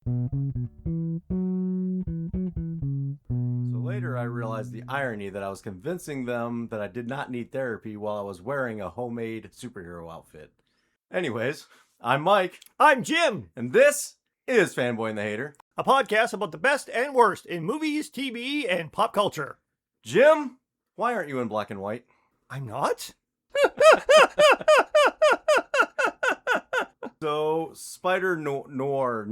So later I realized the irony that I was convincing them that I did not need therapy while I was wearing a homemade superhero outfit. Anyways, I'm Mike, I'm Jim, and this is Fanboy and the Hater. a podcast about the best and worst in movies, TV, and pop culture. Jim, why aren't you in black and white? I'm not? So, Spider-Noir,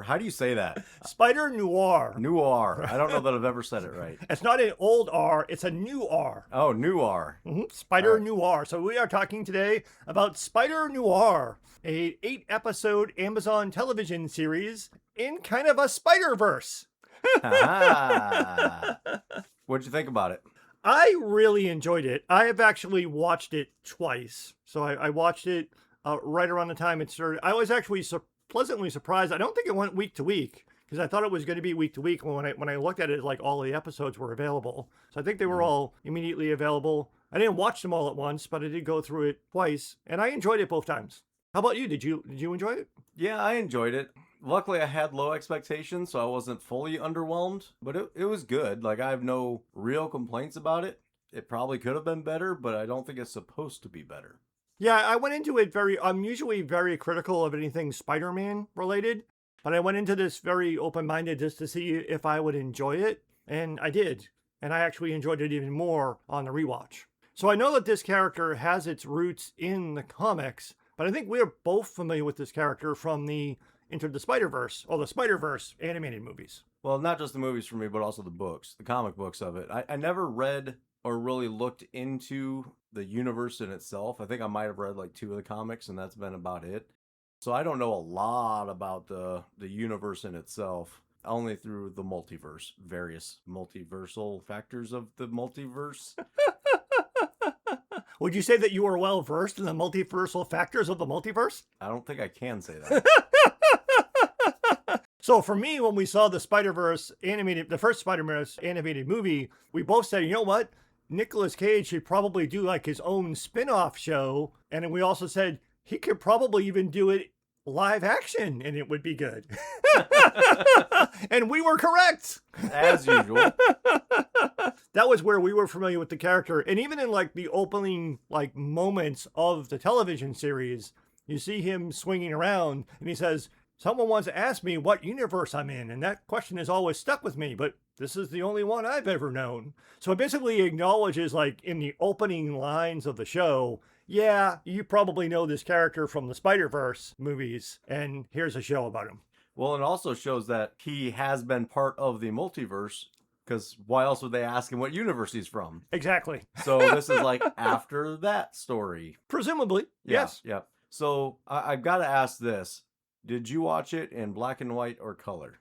how do you say that? Spider-Noir. Noir. I don't know that I've ever said it right. It's not an old R, it's a new R. Oh, Noir. Spider-Noir. So we are talking today about Spider-Noir, a 8-episode Amazon television series in kind of a Spider-Verse. What'd you think about it? I really enjoyed it. I have actually watched it twice. So I watched it right around the time it started. I was actually pleasantly surprised. I don't think it went week to week because I thought it was going to be week to week. When I looked at it, like all the episodes were available. So I think they were all immediately available. I didn't watch them all at once, but I did go through it twice, and I enjoyed it both times. How about you? Did you enjoy it? Yeah, I enjoyed it. Luckily, I had low expectations, so I wasn't fully underwhelmed, but it was good. Like, I have no real complaints about it. It probably could have been better, but I don't think it's supposed to be better. Yeah, I went into it I'm usually very critical of anything Spider-Man related, but I went into this very open-minded just to see if I would enjoy it, and I did. And I actually enjoyed it even more on the rewatch. So I know that this character has its roots in the comics, but I think we're both familiar with this character from the Into the Spider-Verse, or the Spider-Verse animated movies. Well, not just the movies for me, but also the books, the comic books of it. I never read or really looked into the universe in itself. I think I might have read like 2 of the comics, and that's been about it. So I don't know a lot about the universe in itself, only through the multiverse, various multiversal factors of the multiverse. Would you say that you are well versed in the multiversal factors of the multiverse? I don't think I can say that. So for me, when we saw the first Spider-Verse animated movie, we both said, you know what? Nicolas Cage should probably do like his own spin-off show. And then we also said he could probably even do it live action and it would be good. And we were correct. As usual. That was where we were familiar with the character. And even in like the opening like moments of the television series, you see him swinging around and he says, someone wants to ask me what universe I'm in. And that question has always stuck with me, but this is the only one I've ever known. So it basically acknowledges like in the opening lines of the show, yeah, you probably know this character from the Spider-Verse movies, and here's a show about him. Well, it also shows that he has been part of the multiverse, because why else would they ask him what universe he's from? Exactly. So this is like after that story. Presumably, yes. Yeah. So I've got to ask this. Did you watch it in black and white or color?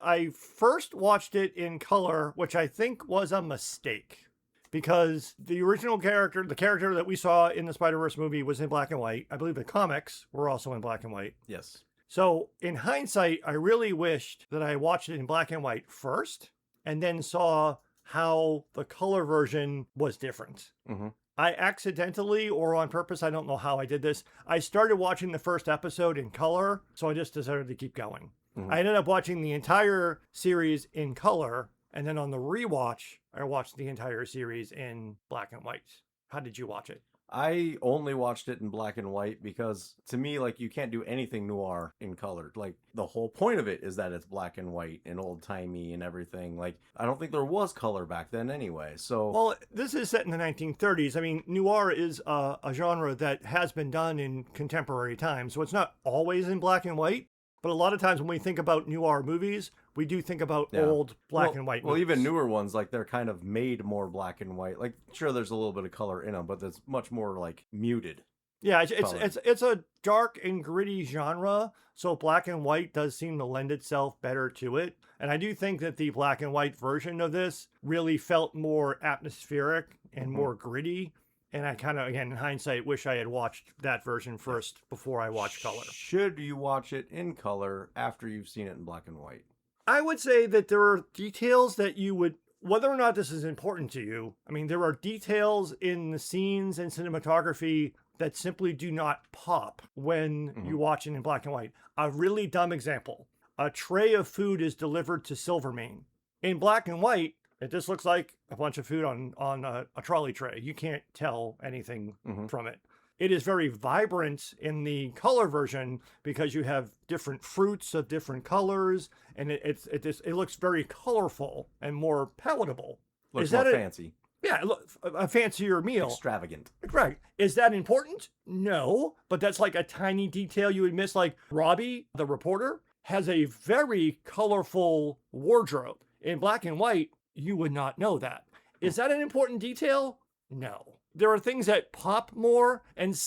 I first watched it in color, which I think was a mistake. Because the original character, the character that we saw in the Spider-Verse movie was in black and white. I believe the comics were also in black and white. Yes. So in hindsight, I really wished that I watched it in black and white first and then saw how the color version was different. Mm-hmm. I accidentally or on purpose, I don't know how I did this. I started watching the first episode in color, so I just decided to keep going. Mm-hmm. I ended up watching the entire series in color. And then on the rewatch, I watched the entire series in black and white. How did you watch it? I only watched it in black and white because to me, like, you can't do anything noir in color. Like, the whole point of it is that it's black and white and old-timey and everything. Like, I don't think there was color back then anyway, so... Well, this is set in the 1930s. I mean, noir is a genre that has been done in contemporary times, so it's not always in black and white. But a lot of times when we think about noir movies, we do think about old black and white movies. Well, even newer ones, like, they're kind of made more black and white. Like, sure, there's a little bit of color in them, but it's much more, like, muted. Yeah, it's a dark and gritty genre, so black and white does seem to lend itself better to it. And I do think that the black and white version of this really felt more atmospheric and more gritty. And I kind of, again, in hindsight, wish I had watched that version first before I watched color. Should you watch it in color after you've seen it in black and white? I would say that there are details that you would, whether or not this is important to you, I mean, there are details in the scenes and cinematography that simply do not pop when you watch it in black and white. A really dumb example. A tray of food is delivered to Silvermane. In black and white, it just looks like a bunch of food on a trolley tray. You can't tell anything from it. It is very vibrant in the color version because you have different fruits of different colors, and it looks very colorful and more palatable. Looks more fancy. Yeah, look, a fancier meal. Extravagant. Right. Is that important? No, but that's like a tiny detail you would miss. Like Robbie, the reporter, has a very colorful wardrobe. In black and white, you would not know that. Is that an important detail? No. There are things that pop more, and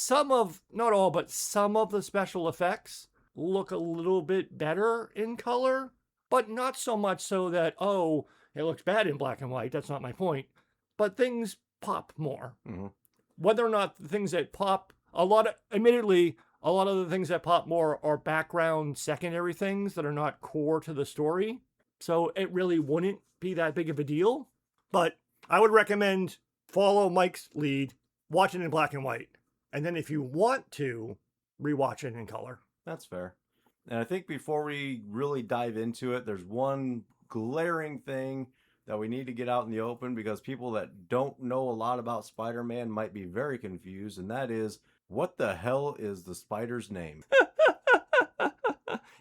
not all, but some of the special effects look a little bit better in color, but not so much so that, oh, it looks bad in black and white. That's not my point. But things pop more. Whether or not the things that pop, admittedly, a lot of the things that pop more are background secondary things that are not core to the story. So it really wouldn't be that big of a deal. But I would recommend follow Mike's lead, watch it in black and white. And then if you want to, rewatch it in color. That's fair. And I think before we really dive into it, there's one glaring thing that we need to get out in the open because people that don't know a lot about Spider-Man might be very confused, and that is, what the hell is the Spider's name?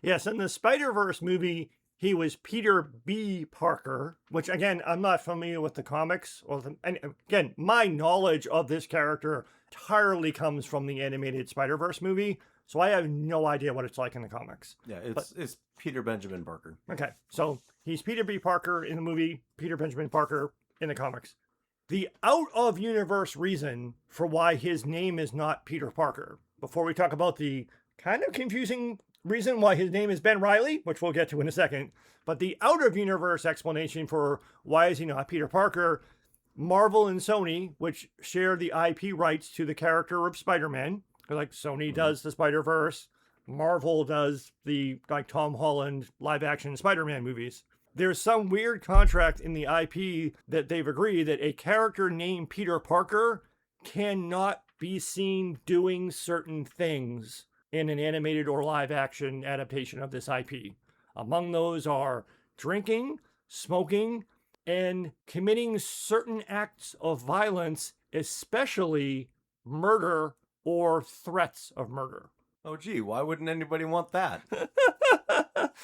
Yes, in the Spider-Verse movie, he was Peter B. Parker, which, again, I'm not familiar with the comics. And again, my knowledge of this character entirely comes from the animated Spider-Verse movie, so I have no idea what it's like in the comics. Yeah, it's Peter Benjamin Parker. Okay, so he's Peter B. Parker in the movie, Peter Benjamin Parker in the comics. The out-of-universe reason for why his name is not Peter Parker, before we talk about the kind of confusing reason why his name is Ben Reilly, which we'll get to in a second, but the out-of-universe explanation for why is he not Peter Parker, Marvel and Sony, which share the IP rights to the character of Spider-Man, like Sony does the Spider-Verse, Marvel does the Tom Holland live-action Spider-Man movies. There's some weird contract in the IP that they've agreed that a character named Peter Parker cannot be seen doing certain things in an animated or live-action adaptation of this IP. Among those are drinking, smoking, and committing certain acts of violence, especially murder or threats of murder. Oh, gee, why wouldn't anybody want that?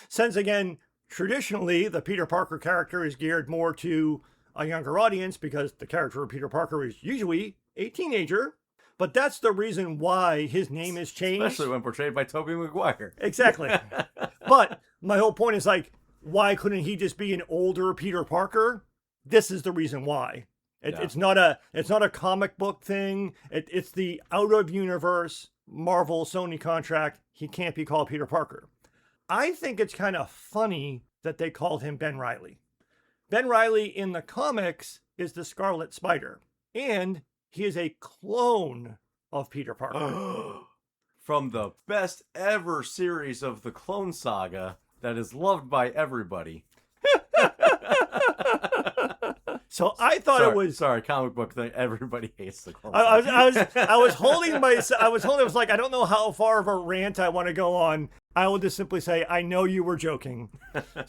Since, again, traditionally, the Peter Parker character is geared more to a younger audience because the character of Peter Parker is usually a teenager. But that's the reason why his name is changed. Especially when portrayed by Tobey Maguire. Exactly. But my whole point is like, why couldn't he just be an older Peter Parker? This is the reason why. It's not a comic book thing. It's the out of universe Marvel Sony contract. He can't be called Peter Parker. I think it's kind of funny that they called him Ben Reilly. Ben Reilly in the comics is the Scarlet Spider, and he is a clone of Peter Parker. From the best ever series of the Clone Saga that is loved by everybody. So I thought it was comic book thing. Everybody hates the Clone Saga. Saga. I was holding it was like, I don't know how far of a rant I want to go on. I will just simply say, I know you were joking.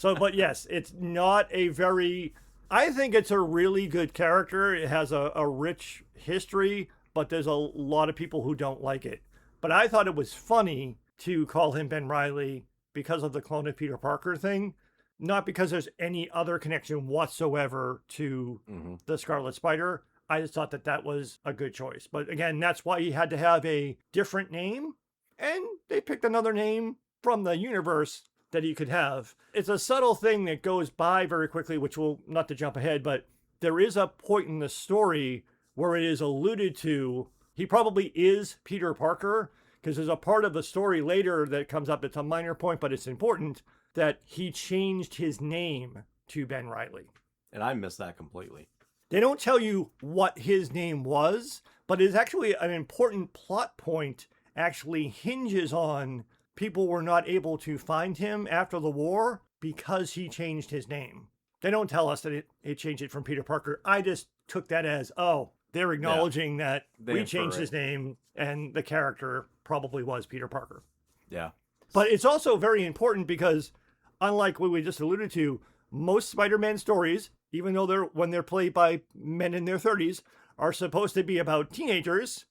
But yes, it's not a very, I think it's a really good character. It has a rich history, but there's a lot of people who don't like it. But I thought it was funny to call him Ben Reilly because of the clone of Peter Parker thing. Not because there's any other connection whatsoever to the Scarlet Spider. I just thought that was a good choice. But again, that's why he had to have a different name. And they picked another name from the universe that he could have. It's a subtle thing that goes by very quickly, which will, not to jump ahead, but there is a point in the story where it is alluded to. He probably is Peter Parker, because there's a part of the story later that comes up. It's a minor point, but it's important, that he changed his name to Ben Reilly. And I missed that completely. They don't tell you what his name was, but it's actually an important plot point, actually hinges on people were not able to find him after the war because he changed his name. They don't tell us that it changed it from Peter Parker. I just took that as, oh, they're acknowledging that They we changed infer his it. name and the character probably was Peter Parker. Yeah. But it's also very important because, unlike what we just alluded to, most Spider-Man stories, even though when they're played by men in their 30s, are supposed to be about teenagers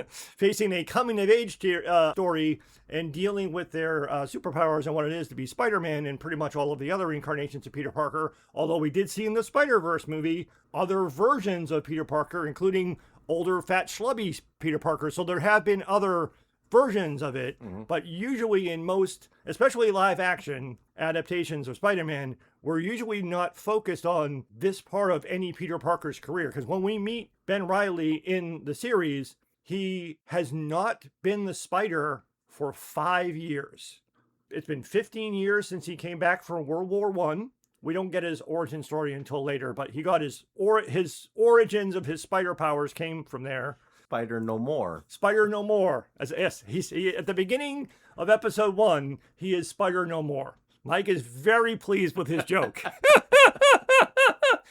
facing a coming-of-age story and dealing with their superpowers and what it is to be Spider-Man and pretty much all of the other incarnations of Peter Parker. Although we did see in the Spider-Verse movie other versions of Peter Parker, including older, fat, schlubby Peter Parker. So there have been other versions of it, but usually in most, especially live action adaptations of Spider-Man, we're usually not focused on this part of any Peter Parker's career. Because when we meet Ben Reilly in the series, he has not been the Spider for 5 years. It's been 15 years since he came back from World War One. We don't get his origin story until later, but he got his origins of his spider powers came from there. Spider-Noir. Spider-Noir. Yes, he at the beginning of episode 1, he is Spider-Noir. Mike is very pleased with his joke.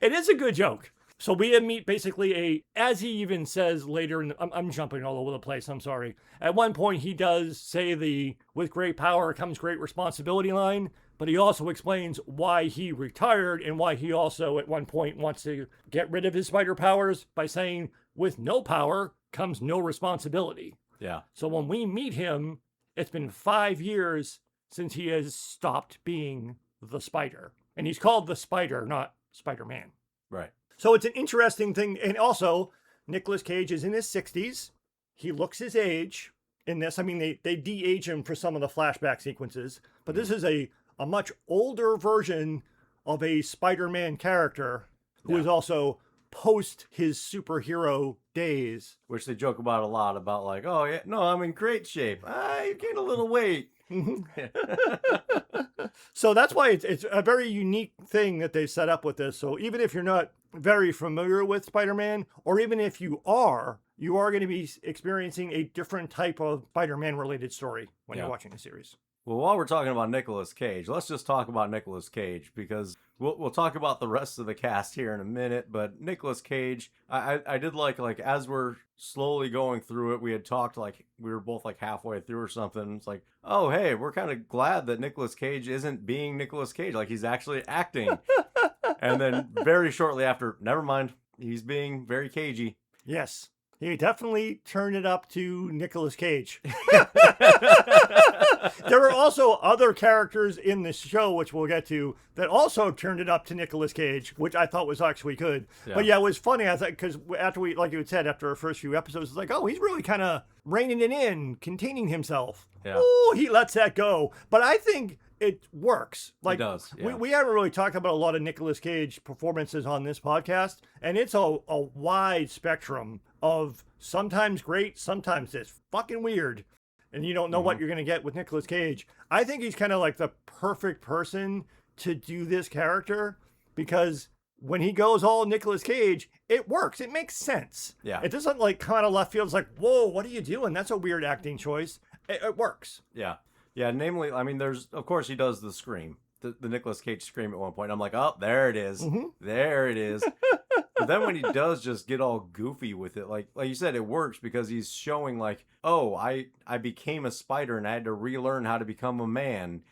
It is a good joke. So we meet basically as he even says later, I'm jumping all over the place, I'm sorry. At one point he does say with great power comes great responsibility line, but he also explains why he retired and why he also at one point wants to get rid of his spider powers by saying, with no power comes no responsibility. Yeah. So when we meet him, it's been 5 years since he has stopped being the Spider. And he's called the Spider, not Spider-Man. Right. So it's an interesting thing. And also, Nicolas Cage is in his 60s. He looks his age in this. I mean, they de-age him for some of the flashback sequences. But this is a much older version of a Spider-Man character who is also post his superhero days. Which they joke about a lot, about like, oh, yeah, no, I'm in great shape. I gained a little weight. So that's why it's a very unique thing that they set up with this. So even if you're not very familiar with Spider-Man, or even if you are going to be experiencing a different type of Spider-Man related story when you're watching the series. Well, while we're talking about Nicolas Cage, let's just talk about Nicolas Cage, because we'll talk about the rest of the cast here in a minute. But Nicolas Cage, I did like as we're slowly going through it, we had talked like we were both like halfway through or something. It's like, oh, hey, we're kind of glad that Nicolas Cage isn't being Nicolas Cage, like he's actually acting. And then very shortly after, never mind, he's being very cagey. Yes. He definitely turned it up to Nicolas Cage. There were also other characters in the show, which we'll get to, that also turned it up to Nicolas Cage, which I thought was actually good. Yeah. But yeah, it was funny. I thought, because after like you had said, after our first few episodes, it's like, oh, he's really kind of reining it in, containing himself. Yeah. Oh, he lets that go. But I think it works. Like, it does. Yeah. We haven't really talked about a lot of Nicolas Cage performances on this podcast, and it's a wide spectrum of sometimes great, sometimes just fucking weird, and you don't know what you're going to get with Nicolas Cage. I think he's kind of like the perfect person to do this character, because when he goes all Nicolas Cage, it works. It makes sense. Yeah. It doesn't like come out of left field. It's like, whoa, what are you doing? That's a weird acting choice. It works. Yeah. Yeah, namely, I mean, of course, he does the scream, the Nicolas Cage scream at one point. I'm like, oh, there it is. There it is. But then when he does just get all goofy with it, like you said, it works because he's showing like, oh, I became a spider and I had to relearn how to become a man.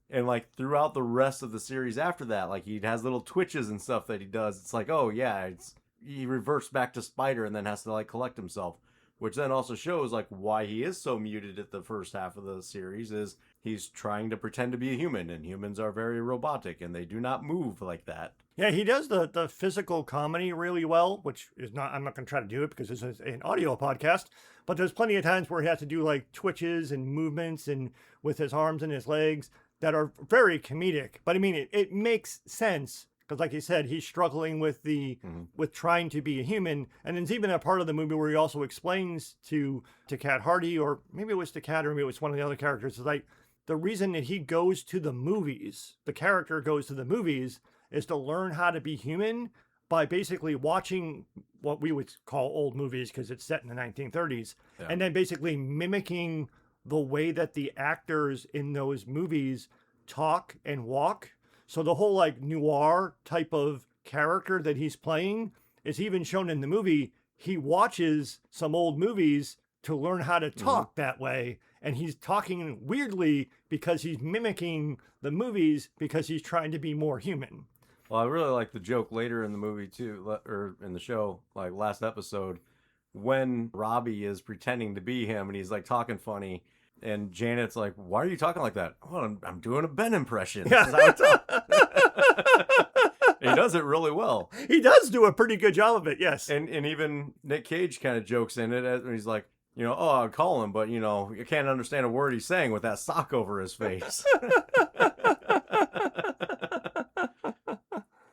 And like throughout the rest of the series after that, like he has little twitches and stuff that he does. It's like, oh, yeah, he reverts back to spider and then has to like collect himself. Which then also shows like why he is so muted at the first half of the series is he's trying to pretend to be a human, and humans are very robotic and they do not move like that. Yeah, he does the physical comedy really well, which is not, I'm not going to try to do it because this is an audio podcast, but there's plenty of times where he has to do like twitches and movements and with his arms and his legs that are very comedic. But I mean, it makes sense. Because like you said, he's struggling with with trying to be a human. And there's even a part of the movie where he also explains to Cat Hardy, or maybe it was to Cat, or maybe it was one of the other characters, is like the reason that he goes to the movies, the character goes to the movies, is to learn how to be human by basically watching what we would call old movies because it's set in the 1930s. Yeah. And then basically mimicking the way that the actors in those movies talk and walk. So the whole like noir type of character that he's playing it's even shown in the movie, he watches some old movies to learn how to talk that way. And he's talking weirdly because he's mimicking the movies because he's trying to be more human. Well, I really like the joke later in the movie too, or in the show, like last episode, when Robbie is pretending to be him and he's like talking funny, and Janet's like, "Why are you talking like that?" "Well, I'm doing a Ben impression." Yeah. This is how I talk. He does it really well. He does do a pretty good job of it, yes. And even Nick Cage kind of jokes in it, and he's like, "Oh, I'll call him, but you can't understand a word he's saying with that sock over his face."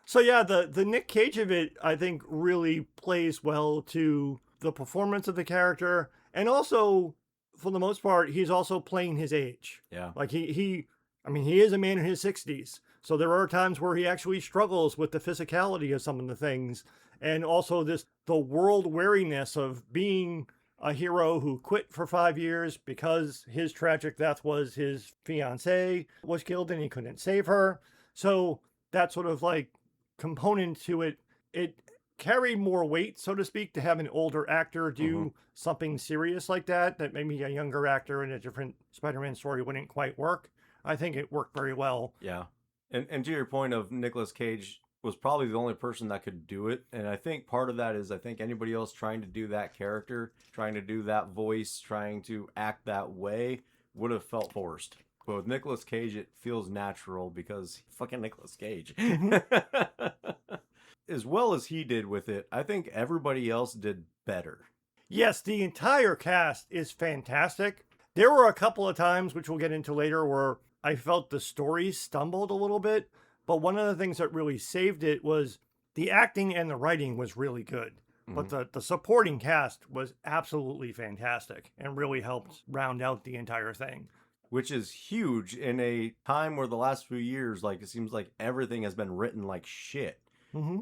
So yeah, the Nick Cage of it, I think, really plays well to the performance of the character, and also, for the most part, he's also playing his age. Yeah. Like he is a man in his 60s, so there are times where he actually struggles with the physicality of some of the things, and also the world wariness of being a hero who quit for 5 years because his tragic death was his fiancée was killed and he couldn't save her. So that sort of like component to it, it carried more weight, so to speak, to have an older actor do something serious like that maybe a younger actor in a different Spider-Man story wouldn't quite work. I think it worked very well. Yeah. And to your point of Nicolas Cage was probably the only person that could do it. And I think part of that is I think anybody else trying to do that character, trying to do that voice, trying to act that way would have felt forced. But with Nicolas Cage, it feels natural because fucking Nicolas Cage. As well as he did with it, I think everybody else did better. Yes, the entire cast is fantastic. There were a couple of times, which we'll get into later, where I felt the story stumbled a little bit. But one of the things that really saved it was the acting and the writing was really good. But the supporting cast was absolutely fantastic and really helped round out the entire thing. Which is huge in a time where the last few years, like, it seems like everything has been written like shit. Mm-hmm.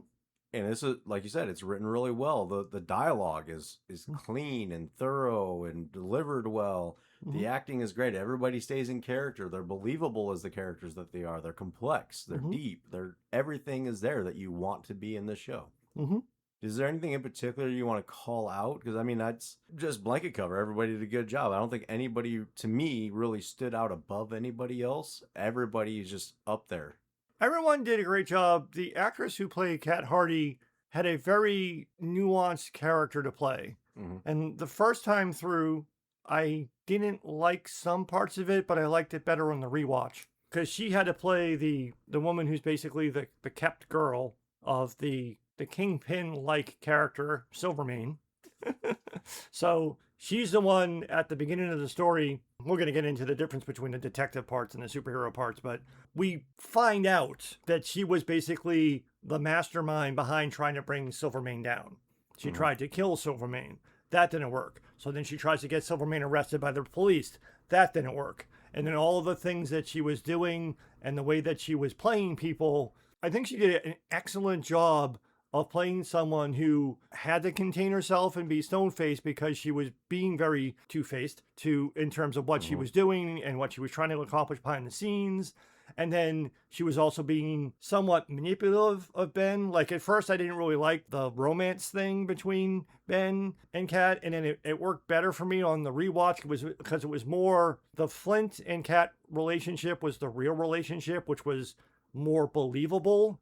And this is, like you said, it's written really well. The dialogue is clean and thorough and delivered well. The acting is great. Everybody stays in character. They're believable as the characters that they are. They're complex. They're deep. Everything is there that you want to be in the show. Is there anything in particular you want to call out? Because, I mean, that's just blanket cover. Everybody did a good job. I don't think anybody, to me, really stood out above anybody else. Everybody is just up there. Everyone did a great job. The actress who played Kat Hardy had a very nuanced character to play. And the first time through, I didn't like some parts of it, but I liked it better on the rewatch. Because she had to play the woman who's basically the kept girl of the Kingpin-like character, Silvermane. So she's the one at the beginning of the story. We're going to get into the difference between the detective parts and the superhero parts, but we find out that she was basically the mastermind behind trying to bring Silvermane down. She tried to kill Silvermane. That didn't work. So then she tries to get Silvermane arrested by the police. That didn't work. And then all of the things that she was doing and the way that she was playing people, I think she did an excellent job of playing someone who had to contain herself and be stone-faced because she was being very two-faced in terms of what she was doing and what she was trying to accomplish behind the scenes. And then she was also being somewhat manipulative of Ben. Like, at first, I didn't really like the romance thing between Ben and Kat. And then it worked better for me on the rewatch because it was more the Flint and Kat relationship was the real relationship, which was more believable.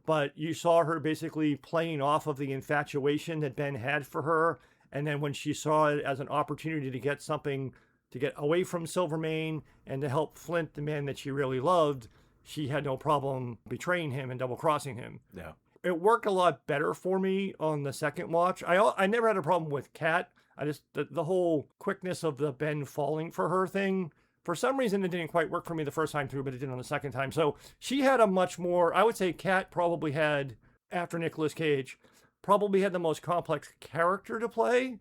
But you saw her basically playing off of the infatuation that Ben had for her. And then when she saw it as an opportunity to get something to get away from Silvermane and to help Flint, the man that she really loved, she had no problem betraying him and double-crossing him. Yeah. It worked a lot better for me on the second watch. I never had a problem with Kat. I just, the whole quickness of the Ben falling for her thing, for some reason, it didn't quite work for me the first time through, but it did on the second time. So she had a much more, I would say Kat probably had, after Nicolas Cage, probably had the most complex character to play,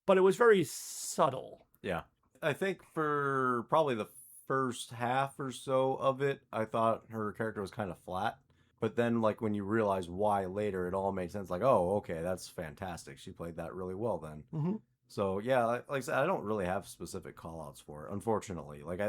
but it was very subtle. Yeah. I think for probably the first half or so of it, I thought her character was kind of flat. But then, like, when you realize why later, it all made sense. Like, oh, okay, that's fantastic. She played that really well then. So, yeah, like I said, I don't really have specific call-outs for it, unfortunately. Like,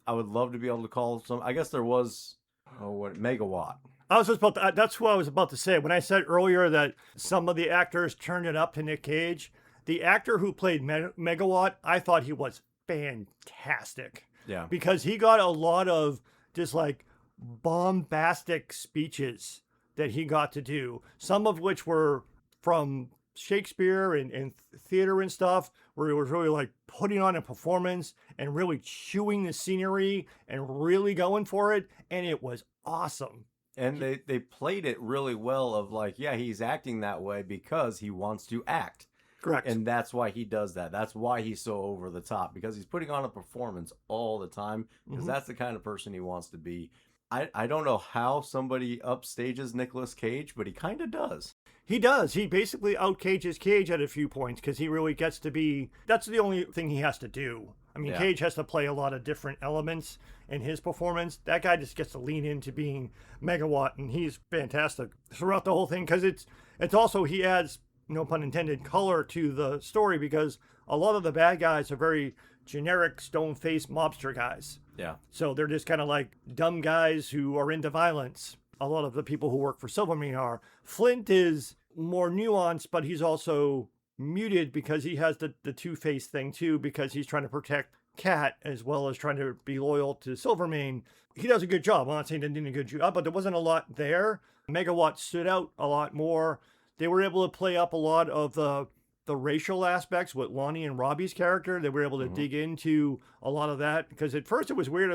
I would love to be able to call some... I guess there was, Megawatt. I was just about to, that's what I was about to say. When I said earlier that some of the actors turned it up to Nick Cage, the actor who played Megawatt, I thought he was fantastic Yeah. because he got a lot of just like bombastic speeches that he got to do, some of which were from Shakespeare and theater and stuff, where he was really like putting on a performance and really chewing the scenery and really going for it. And it was awesome. And they played it really well of like, yeah, he's acting that way because he wants to act. Correct. And that's why he does that. That's why he's so over the top, because he's putting on a performance all the time, because that's the kind of person he wants to be. I don't know how somebody upstages Nicolas Cage, but he kind of does. He does. He basically outcages Cage at a few points because he really gets to be. That's the only thing he has to do. I mean, Yeah. Cage has to play a lot of different elements in his performance. That guy just gets to lean into being Megawatt, and he's fantastic throughout the whole thing because it's also he adds, no pun intended, color to the story because a lot of the bad guys are very generic stone-faced mobster guys. Yeah. So they're just kind of like dumb guys who are into violence. A lot of the people who work for Silvermane are. Flint is more nuanced, but he's also muted because he has the two-faced thing too, because he's trying to protect Cat as well as trying to be loyal to Silvermane. He does a good job. I'm not saying he didn't do a good job, but there wasn't a lot there. Megawatt stood out a lot more. They were able to play up a lot of the racial aspects with Lonnie and Robbie's character. They were able to dig into a lot of that because at first it was weird. I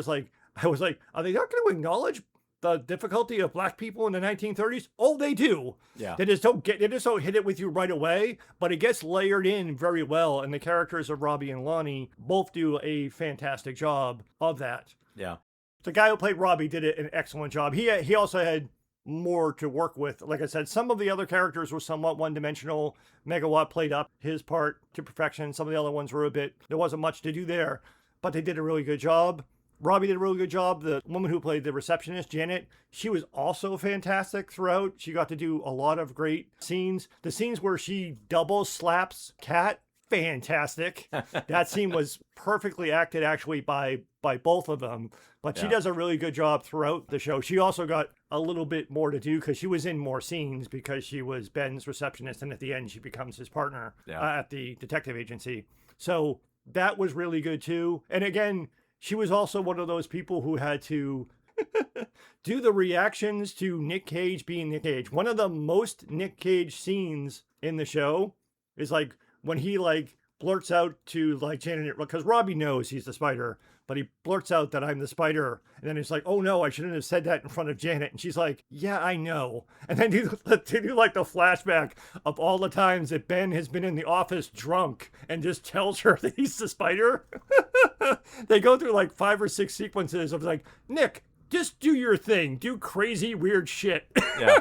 was like, are they not going to acknowledge the difficulty of black people in the 1930s? Oh, they do. Yeah. They just don't hit it with you right away, but it gets layered in very well. And the characters of Robbie and Lonnie both do a fantastic job of that. Yeah. The guy who played Robbie did an excellent job. He also had more to work with. Like I said, some of the other characters were somewhat one-dimensional. Megawatt played up his part to perfection. Some of the other ones were there wasn't much to do there, but they did a really good job. Robbie did a really good job. The woman who played the receptionist, Janet, she was also fantastic throughout. She got to do a lot of great scenes. The scenes where she double slaps Cat, fantastic. That scene was perfectly acted actually by both of them. But she does a really good job throughout the show. She also got a little bit more to do because she was in more scenes because she was Ben's receptionist. And at the end, she becomes his partner at the detective agency. So that was really good too. And again, she was also one of those people who had to do the reactions to Nick Cage being Nick Cage. One of the most Nick Cage scenes in the show is like when he like blurts out to like Janet, because Robbie knows he's the Spider, but he blurts out that I'm the Spider. And then he's like, oh no, I shouldn't have said that in front of Janet. And she's like, yeah, I know. And then do like the flashback of all the times that Ben has been in the office drunk and just tells her that he's the Spider. They go through like 5 or 6 sequences of like, Nick, just do your thing. Do crazy, weird shit. Yeah.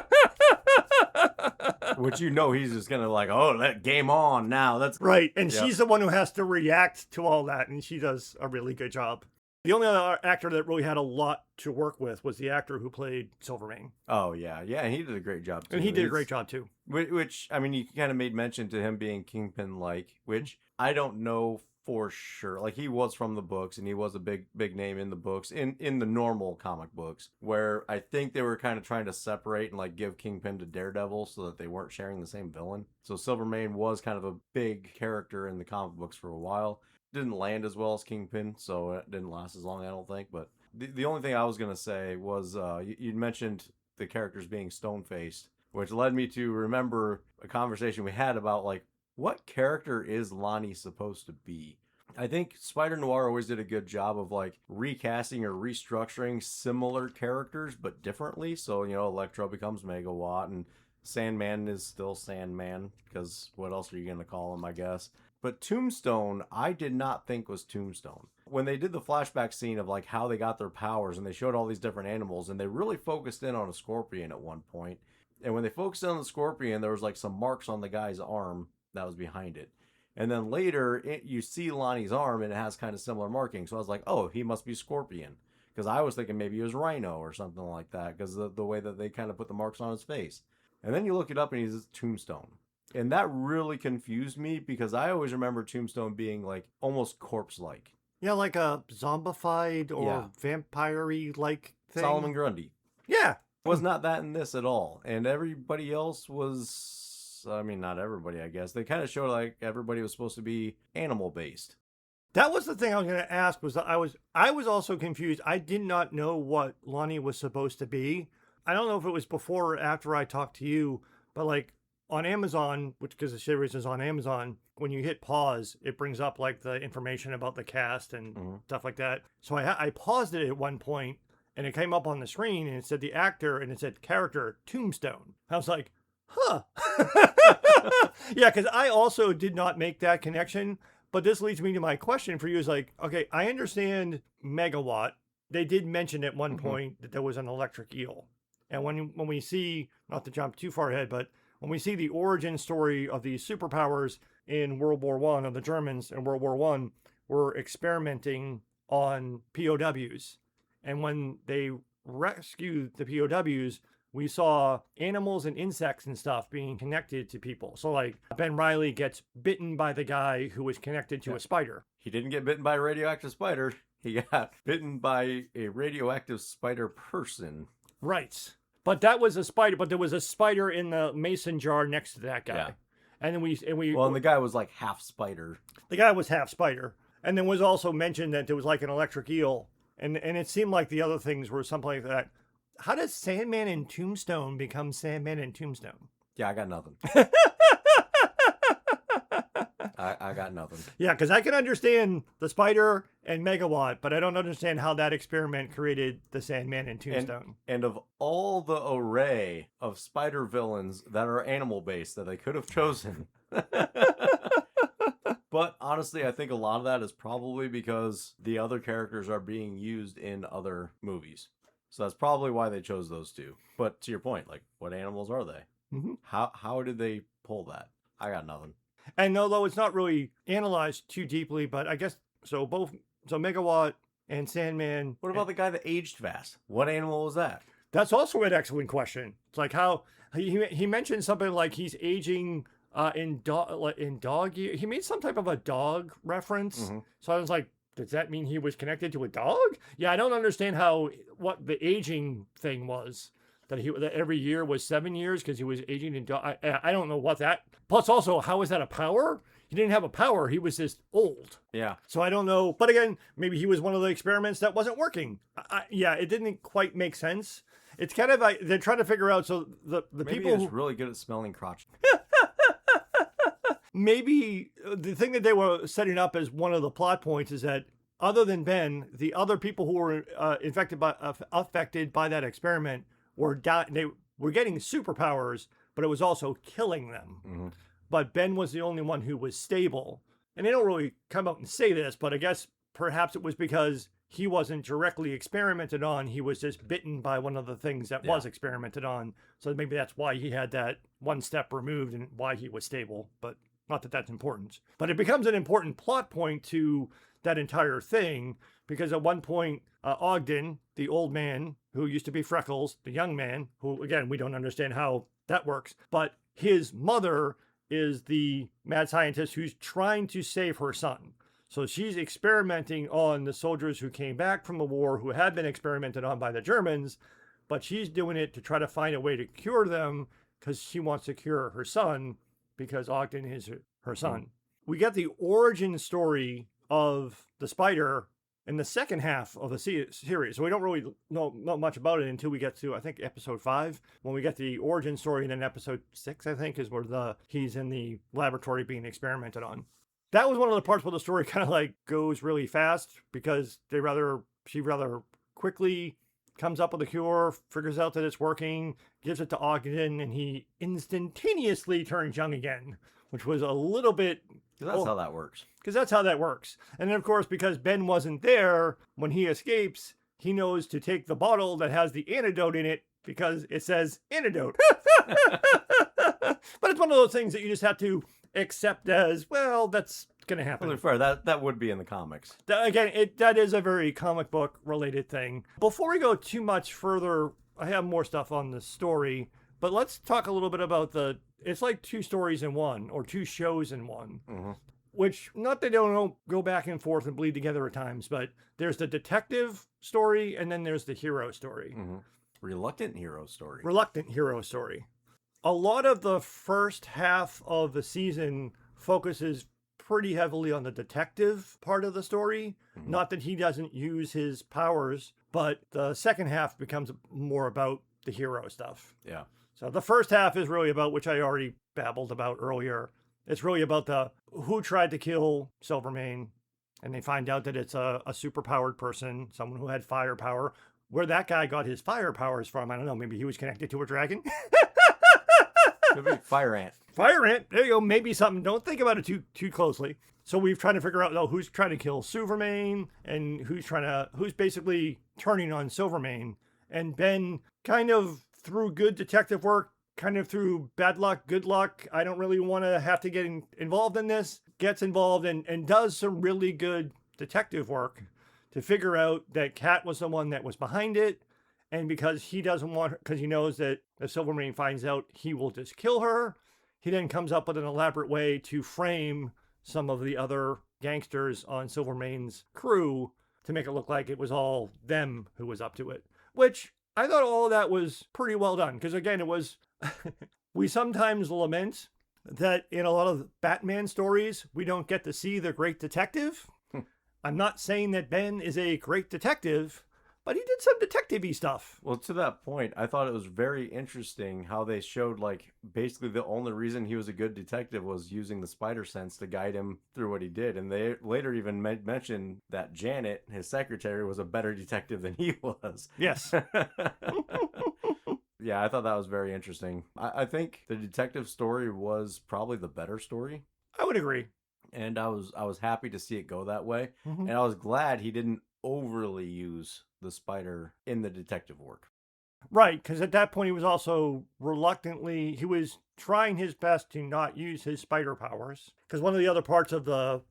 Which he's just gonna like, oh, that game on now. That's right. And she's the one who has to react to all that, and she does a really good job. The only other actor that really had a lot to work with was the actor who played Silvermane. Oh yeah, and he did a great job too. And he did a great job too. Which I mean, you kind of made mention to him being Kingpin-like, which I don't know for sure. Like he was from the books, and he was a big name in the books, in the normal comic books, where I think they were kind of trying to separate and like give Kingpin to Daredevil so that they weren't sharing the same villain. So Silvermane was kind of a big character in the comic books for a while. Didn't land as well as Kingpin, so it didn't last as long, I don't think. But the only thing I was gonna say was you mentioned the characters being stone-faced, which led me to remember a conversation we had about like, what character is Lonnie supposed to be? I think Spider-Noir always did a good job of like recasting or restructuring similar characters but differently. So, Electro becomes Megawatt, and Sandman is still Sandman, because what else are you going to call him, I guess. But Tombstone, I did not think was Tombstone. When they did the flashback scene of like how they got their powers, and they showed all these different animals, and they really focused in on a scorpion at one point. And when they focused in on the scorpion, there was like some marks on the guy's arm that was behind it. And then later, you see Lonnie's arm, and it has kind of similar markings. So I was like, oh, he must be Scorpion. Because I was thinking maybe it was Rhino or something like that, because the way that they kind of put the marks on his face. And then you look it up, and he's Tombstone. And that really confused me, because I always remember Tombstone being like almost corpse-like. Yeah, like a zombified or vampire-y like thing. Solomon Grundy. Yeah. Was not that in this at all. And everybody else was, I mean, not everybody, I guess. They kind of showed like everybody was supposed to be animal based. That was the thing I was going to ask. Was that I was also confused. I did not know what Lonnie was supposed to be. I don't know if it was before or after I talked to you, but like on Amazon, which because the series is on Amazon, when you hit pause, it brings up like the information about the cast and stuff like that. So I paused it at one point, and it came up on the screen, and it said the actor, and it said character Tombstone. I was like, huh. Yeah, because I also did not make that connection. But this leads me to my question for you is like, okay, I understand Megawatt. They did mention at one point that there was an electric eel. And when we see, not to jump too far ahead, but when we see the origin story of these superpowers in World War One, of the Germans in World War One, were experimenting on POWs. And when they rescued the POWs, we saw animals and insects and stuff being connected to people. So like Ben Reilly gets bitten by the guy who was connected to a spider. He didn't get bitten by a radioactive spider. He got bitten by a radioactive spider person. Right. But that was a spider, but there was a spider in the mason jar next to that guy. Yeah. And then we Well, and the guy was like half spider. The guy was half spider. And then was also mentioned that there was like an electric eel. And it seemed like the other things were something like that. How does Sandman and Tombstone become Sandman and Tombstone? Yeah, I got nothing. I got nothing. Yeah, because I can understand the spider and Megawatt, but I don't understand how that experiment created the Sandman and Tombstone. And of all the array of spider villains that are animal based that they could have chosen. But honestly, I think a lot of that is probably because the other characters are being used in other movies. So that's probably why they chose those two. But to your point, like, what animals are they? How did they pull that? I got nothing. And although it's not really analyzed too deeply, but I guess so Megawatt and Sandman. What about the guy that aged fast? What animal was that? That's also an excellent question. It's like how he mentioned something like he's aging in dog year. He made some type of a dog reference. So I was like, does that mean he was connected to a dog? Yeah, I don't understand what the aging thing was. That every year was 7 years because he was aging in dog. I don't know what that. Plus, also, how is that a power? He didn't have a power. He was just old. Yeah. So I don't know. But again, maybe he was one of the experiments that wasn't working. Yeah, it didn't quite make sense. It's kind of like they're trying to figure out. So the maybe people he's really good at smelling crotch. Maybe the thing that they were setting up as one of the plot points is that other than Ben, the other people who were affected by that experiment they were getting superpowers, but it was also killing them. But Ben was the only one who was stable. And they don't really come out and say this, but I guess perhaps it was because he wasn't directly experimented on. He was just bitten by one of the things that was experimented on. So maybe that's why he had that one step removed and why he was stable. But not that that's important. But it becomes an important plot point to that entire thing, because at one point, Ogden, the old man who used to be Freckles, the young man, who, again, we don't understand how that works, but his mother is the mad scientist who's trying to save her son. So she's experimenting on the soldiers who came back from the war, who had been experimented on by the Germans, but she's doing it to try to find a way to cure them because she wants to cure her son because Ogden is her son. We get the origin story of the spider in the second half of the series. So we don't really know much about it until we get to, I think, episode 5, when we get the origin story. And then episode 6, I think, is where he's in the laboratory being experimented on. That was one of the parts where the story kind of like goes really fast because she rather quickly comes up with a cure, figures out that it's working, gives it to Ogden, and he instantaneously turns young again, which was a little bit... That's how that works. Because that's how that works. And then, of course, because Ben wasn't there, when he escapes, he knows to take the bottle that has the antidote in it because it says antidote. But it's one of those things that you just have to accept as, well, that's going to happen. Well, fair. That would be in the comics. That is a very comic book related thing. Before we go too much further, I have more stuff on the story, but let's talk a little bit about it's like 2 stories in one, or 2 shows in one. Which, not that they don't go back and forth and bleed together at times, but there's the detective story and then there's the hero story. Reluctant hero story. Reluctant hero story. A lot of the first half of the season focuses pretty heavily on the detective part of the story. Mhm. Not that he doesn't use his powers, but the second half becomes more about the hero stuff. Yeah. So the first half is really about, which I already babbled about earlier. It's really about the who tried to kill Silvermane, and they find out that it's a superpowered person, someone who had firepower. Where that guy got his fire powers from, I don't know. Maybe he was connected to a dragon. Could be Fire Ant. Fire ant. There you go. Maybe something. Don't think about it too closely. So we've tried to figure out who's trying to kill Silvermane and who's basically turning on Silvermane. And Ben, kind of through good detective work, kind of through bad luck, good luck, I don't really want to have to get involved in this, gets involved and does some really good detective work to figure out that Kat was the one that was behind it. And because he doesn't want her, because he knows that if Silvermane finds out, he will just kill her, he then comes up with an elaborate way to frame some of the other gangsters on Silvermane's crew to make it look like it was all them who was up to it. Which I thought all of that was pretty well done. Because again, it was, we sometimes lament that in a lot of Batman stories, we don't get to see the great detective. I'm not saying that Ben is a great detective, but he did some detective-y stuff. Well, to that point, I thought it was very interesting how they showed, like, basically the only reason he was a good detective was using the spider sense to guide him through what he did. And they later even mentioned that Janet, his secretary, was a better detective than he was. Yes. Yeah, I thought that was very interesting. I think the detective story was probably the better story. I would agree. And I was happy to see it go that way. Mhm. And I was glad he didn't overly use the spider in the detective work. Right, because at that point he was also he was trying his best to not use his spider powers. Because one of the other parts of the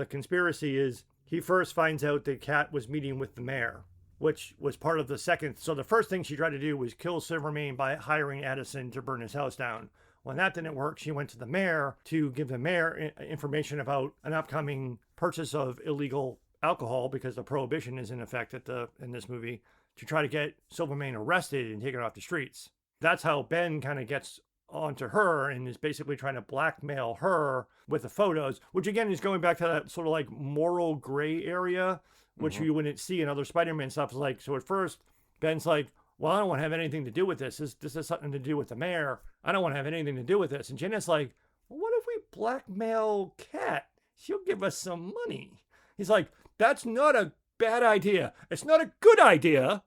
conspiracy is he first finds out that Kat was meeting with the mayor, which was part of the second. So the first thing she tried to do was kill Silvermane by hiring Addison to burn his house down. When that didn't work, she went to the mayor to give the mayor information about an upcoming purchase of illegal alcohol, because the prohibition is in effect in this movie, to try to get Silvermane arrested and taken off the streets. That's how Ben kind of gets onto her and is basically trying to blackmail her with the photos, which again is going back to that sort of like moral gray area, which you wouldn't see in other Spider-Man stuff. Like, so at first Ben's like, well, I don't want to have anything to do with this. This has something to do with the mayor. I don't want to have anything to do with this. And Janet's like, well, what if we blackmail Kat? She'll give us some money. He's like, that's not a bad idea. It's not a good idea,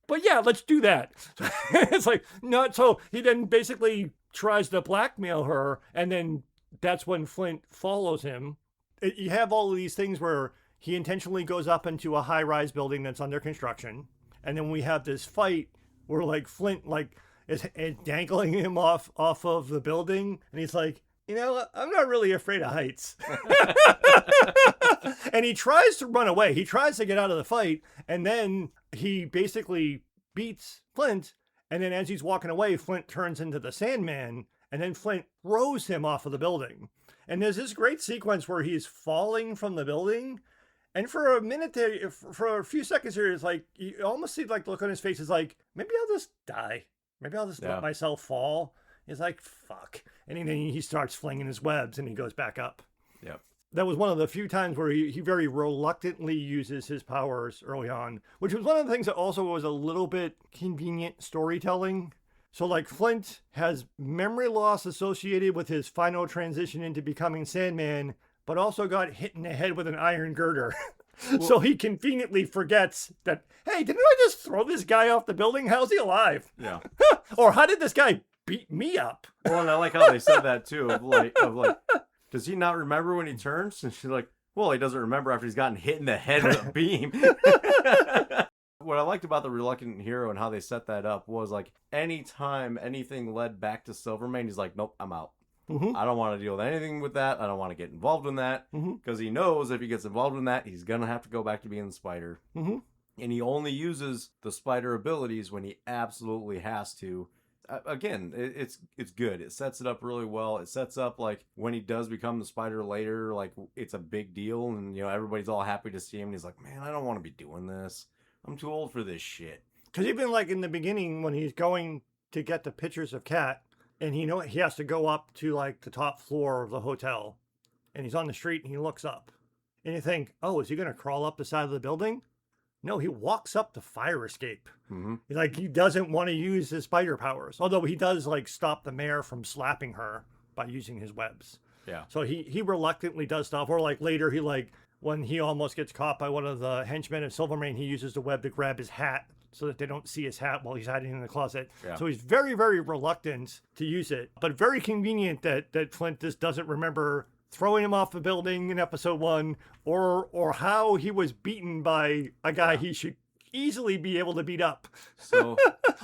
but yeah, let's do that. It's like, not so he then basically tries to blackmail her, and then that's when Flint follows him. You have all of these things where he intentionally goes up into a high-rise building that's under construction, and then we have this fight where like Flint is dangling him off of the building, and he's like, you know, I'm not really afraid of heights. And he tries to run away. He tries to get out of the fight, and then he basically beats Flint. And then as he's walking away, Flint turns into the Sandman, and then Flint throws him off of the building. And there's this great sequence where he's falling from the building. And for a minute there, for a few seconds here, it's like, you almost see like the look on his face is like, maybe I'll just die. Maybe I'll just let myself fall. He's like, fuck. And then he starts flinging his webs and he goes back up. Yep. That was one of the few times where he very reluctantly uses his powers early on, which was one of the things that also was a little bit convenient storytelling. So like Flint has memory loss associated with his final transition into becoming Sandman, but also got hit in the head with an iron girder. Well, so he conveniently forgets that, hey, didn't I just throw this guy off the building? How's he alive? Yeah. Or how did this guy beat me up? Well, and I like how they said that too, of like, does he not remember when he turns? And she's like, well, he doesn't remember after he's gotten hit in the head with a beam. What I liked about the Reluctant Hero and how they set that up was like, anytime anything led back to Silvermane, he's like, nope, I'm out. I don't want to deal with anything with that. I don't want to get involved in that. Because he knows if he gets involved in that, he's going to have to go back to being the spider. And he only uses the spider abilities when he absolutely has to. Again, it's good. It sets it up really well. It sets up like when he does become the spider later, like it's a big deal, and you know everybody's all happy to see him. And he's like, "Man, I don't want to be doing this. I'm too old for this shit." Because even like in the beginning when he's going to get the pictures of Kat, and he has to go up to like the top floor of the hotel, and he's on the street and he looks up, and you think, oh, is he going to crawl up the side of the building? No, he walks up the fire escape. Mm-hmm. Like, he doesn't want to use his spider powers, although he does like stop the mayor from slapping her by using his webs. Yeah. So he reluctantly does stuff, or like later he like when he almost gets caught by one of the henchmen of Silvermane, he uses the web to grab his hat so that they don't see his hat while he's hiding in the closet. Yeah. So he's very, very reluctant to use it, but very convenient that Flint just doesn't remember throwing him off the building in episode 1, or how he was beaten by a guy he should easily be able to beat up. So,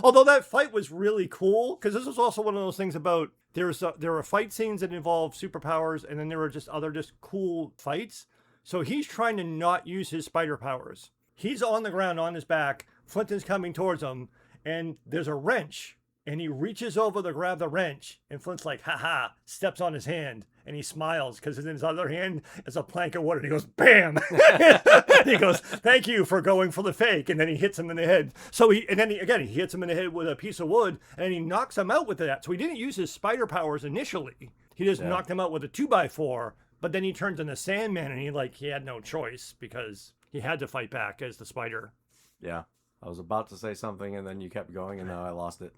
although that fight was really cool, because this was also one of those things about there were fight scenes that involved superpowers, and then there were just other cool fights. So he's trying to not use his spider powers. He's on the ground on his back. Flint is coming towards him, and there's a wrench, and he reaches over to grab the wrench, and Flint's like, haha, steps on his hand, and he smiles because in his other hand is a plank of wood, and he goes, bam! And he goes, thank you for going for the fake, and then he hits him in the head. So he hits him in the head with a piece of wood, and he knocks him out with that. So he didn't use his spider powers initially. He just knocked him out with a 2x4, but then he turns into Sandman, and he had no choice because he had to fight back as the spider. yeah. I was about to say something, and then you kept going, and now I lost it.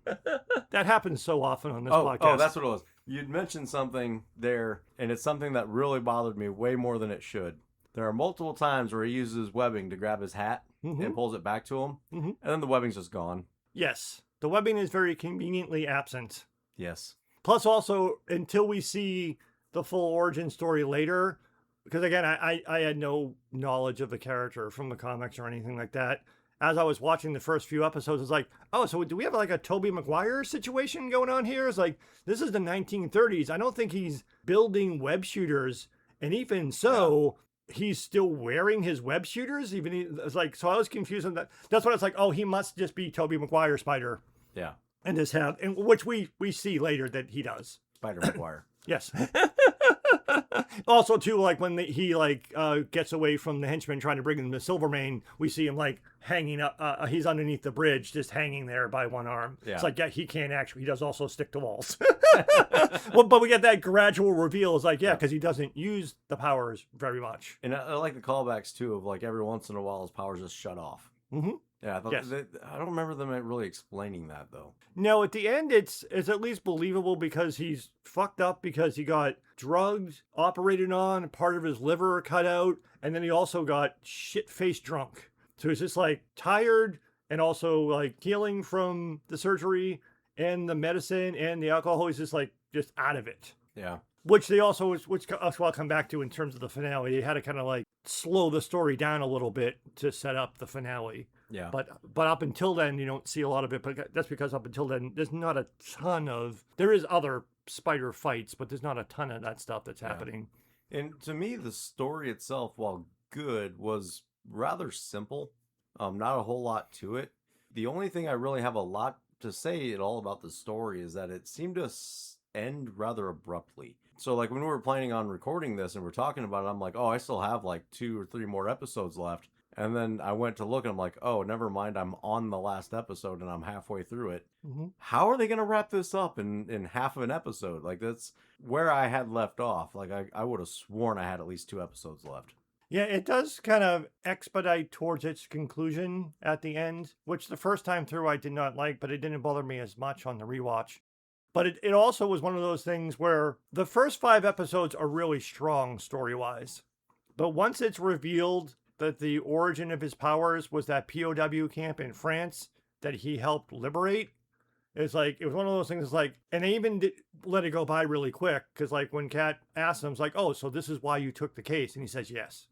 That happens so often on this podcast. Oh, that's what it was. You'd mentioned something there, and it's something that really bothered me way more than it should. There are multiple times where he uses webbing to grab his hat and pulls it back to him, and then the webbing's just gone. Yes. The webbing is very conveniently absent. Yes. Plus, also, until we see the full origin story later, because again, I had no knowledge of the character from the comics or anything like that. As I was watching the first few episodes, it's like, oh, so do we have like a Tobey Maguire situation going on here? It's like, this is the 1930s. I don't think he's building web shooters. And even so, he's still wearing his web shooters. It's like, so I was confused on that. That's what it's like, oh, he must just be Tobey Maguire Spider. Yeah. And which we see later that he does. Spider Maguire. Yes. Also, too, like when he gets away from the henchman trying to bring him to Silvermane, we see him like hanging up. He's underneath the bridge, just hanging there by one arm. Yeah. It's like, yeah, he can't actually. He does also stick to walls. Well, but we get that gradual reveal. It's like, yeah, because he doesn't use the powers very much. And I like the callbacks too of like every once in a while his powers just shut off. Mm-hmm. Yeah, I don't remember them really explaining that though. No, at the end, it's at least believable because he's fucked up because he got drugged, operated on, part of his liver cut out, and then he also got shit-faced drunk. So he's just like tired and also like healing from the surgery and the medicine and the alcohol. He's just out of it. Yeah. Which they also, which I'll come back to in terms of the finale. They had to kind of like slow the story down a little bit to set up the finale. Yeah. But up until then, you don't see a lot of it. But that's because up until then, there's not a ton of. There is other spider fights, but there's not a ton of that stuff that's happening. And to me, the story itself, while good, was rather simple. Not a whole lot to it. The only thing I really have a lot to say at all about the story is that it seemed to end rather abruptly. So like when we were planning on recording this and we're talking about it, I'm like, oh, I still have like 2 or 3 more episodes left. And then I went to look and I'm like, oh, never mind. I'm on the last episode and I'm halfway through it. Mm-hmm. How are they going to wrap this up in half of an episode? Like that's where I had left off. Like I would have sworn I had at least 2 episodes left. Yeah, it does kind of expedite towards its conclusion at the end, which the first time through I did not like, but it didn't bother me as much on the rewatch. But it also was one of those things where the first 5 episodes are really strong story-wise. But once it's revealed that the origin of his powers was that POW camp in France that he helped liberate, it's like, it was one of those things like, and they even let it go by really quick, because like when Kat asked him, it's like, oh, so this is why you took the case? And he says yes.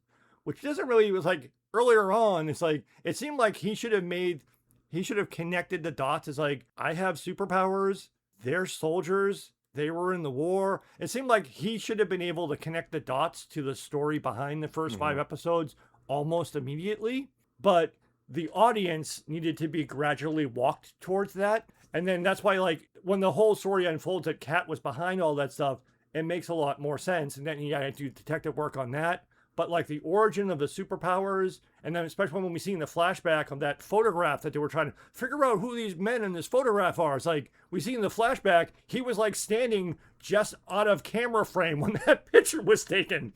Which doesn't really, it was like, earlier on, it's like, it seemed like he should have connected the dots as like, I have superpowers, they're soldiers, they were in the war. It seemed like he should have been able to connect the dots to the story behind the first 5 episodes almost immediately. But the audience needed to be gradually walked towards that. And then that's why, like, when the whole story unfolds that Kat was behind all that stuff, it makes a lot more sense. And then he had to do detective work on that. but like the origin of the superpowers, and then especially when we see in the flashback of that photograph that they were trying to figure out who these men in this photograph are. It's like we see in the flashback, he was like standing just out of camera frame when that picture was taken.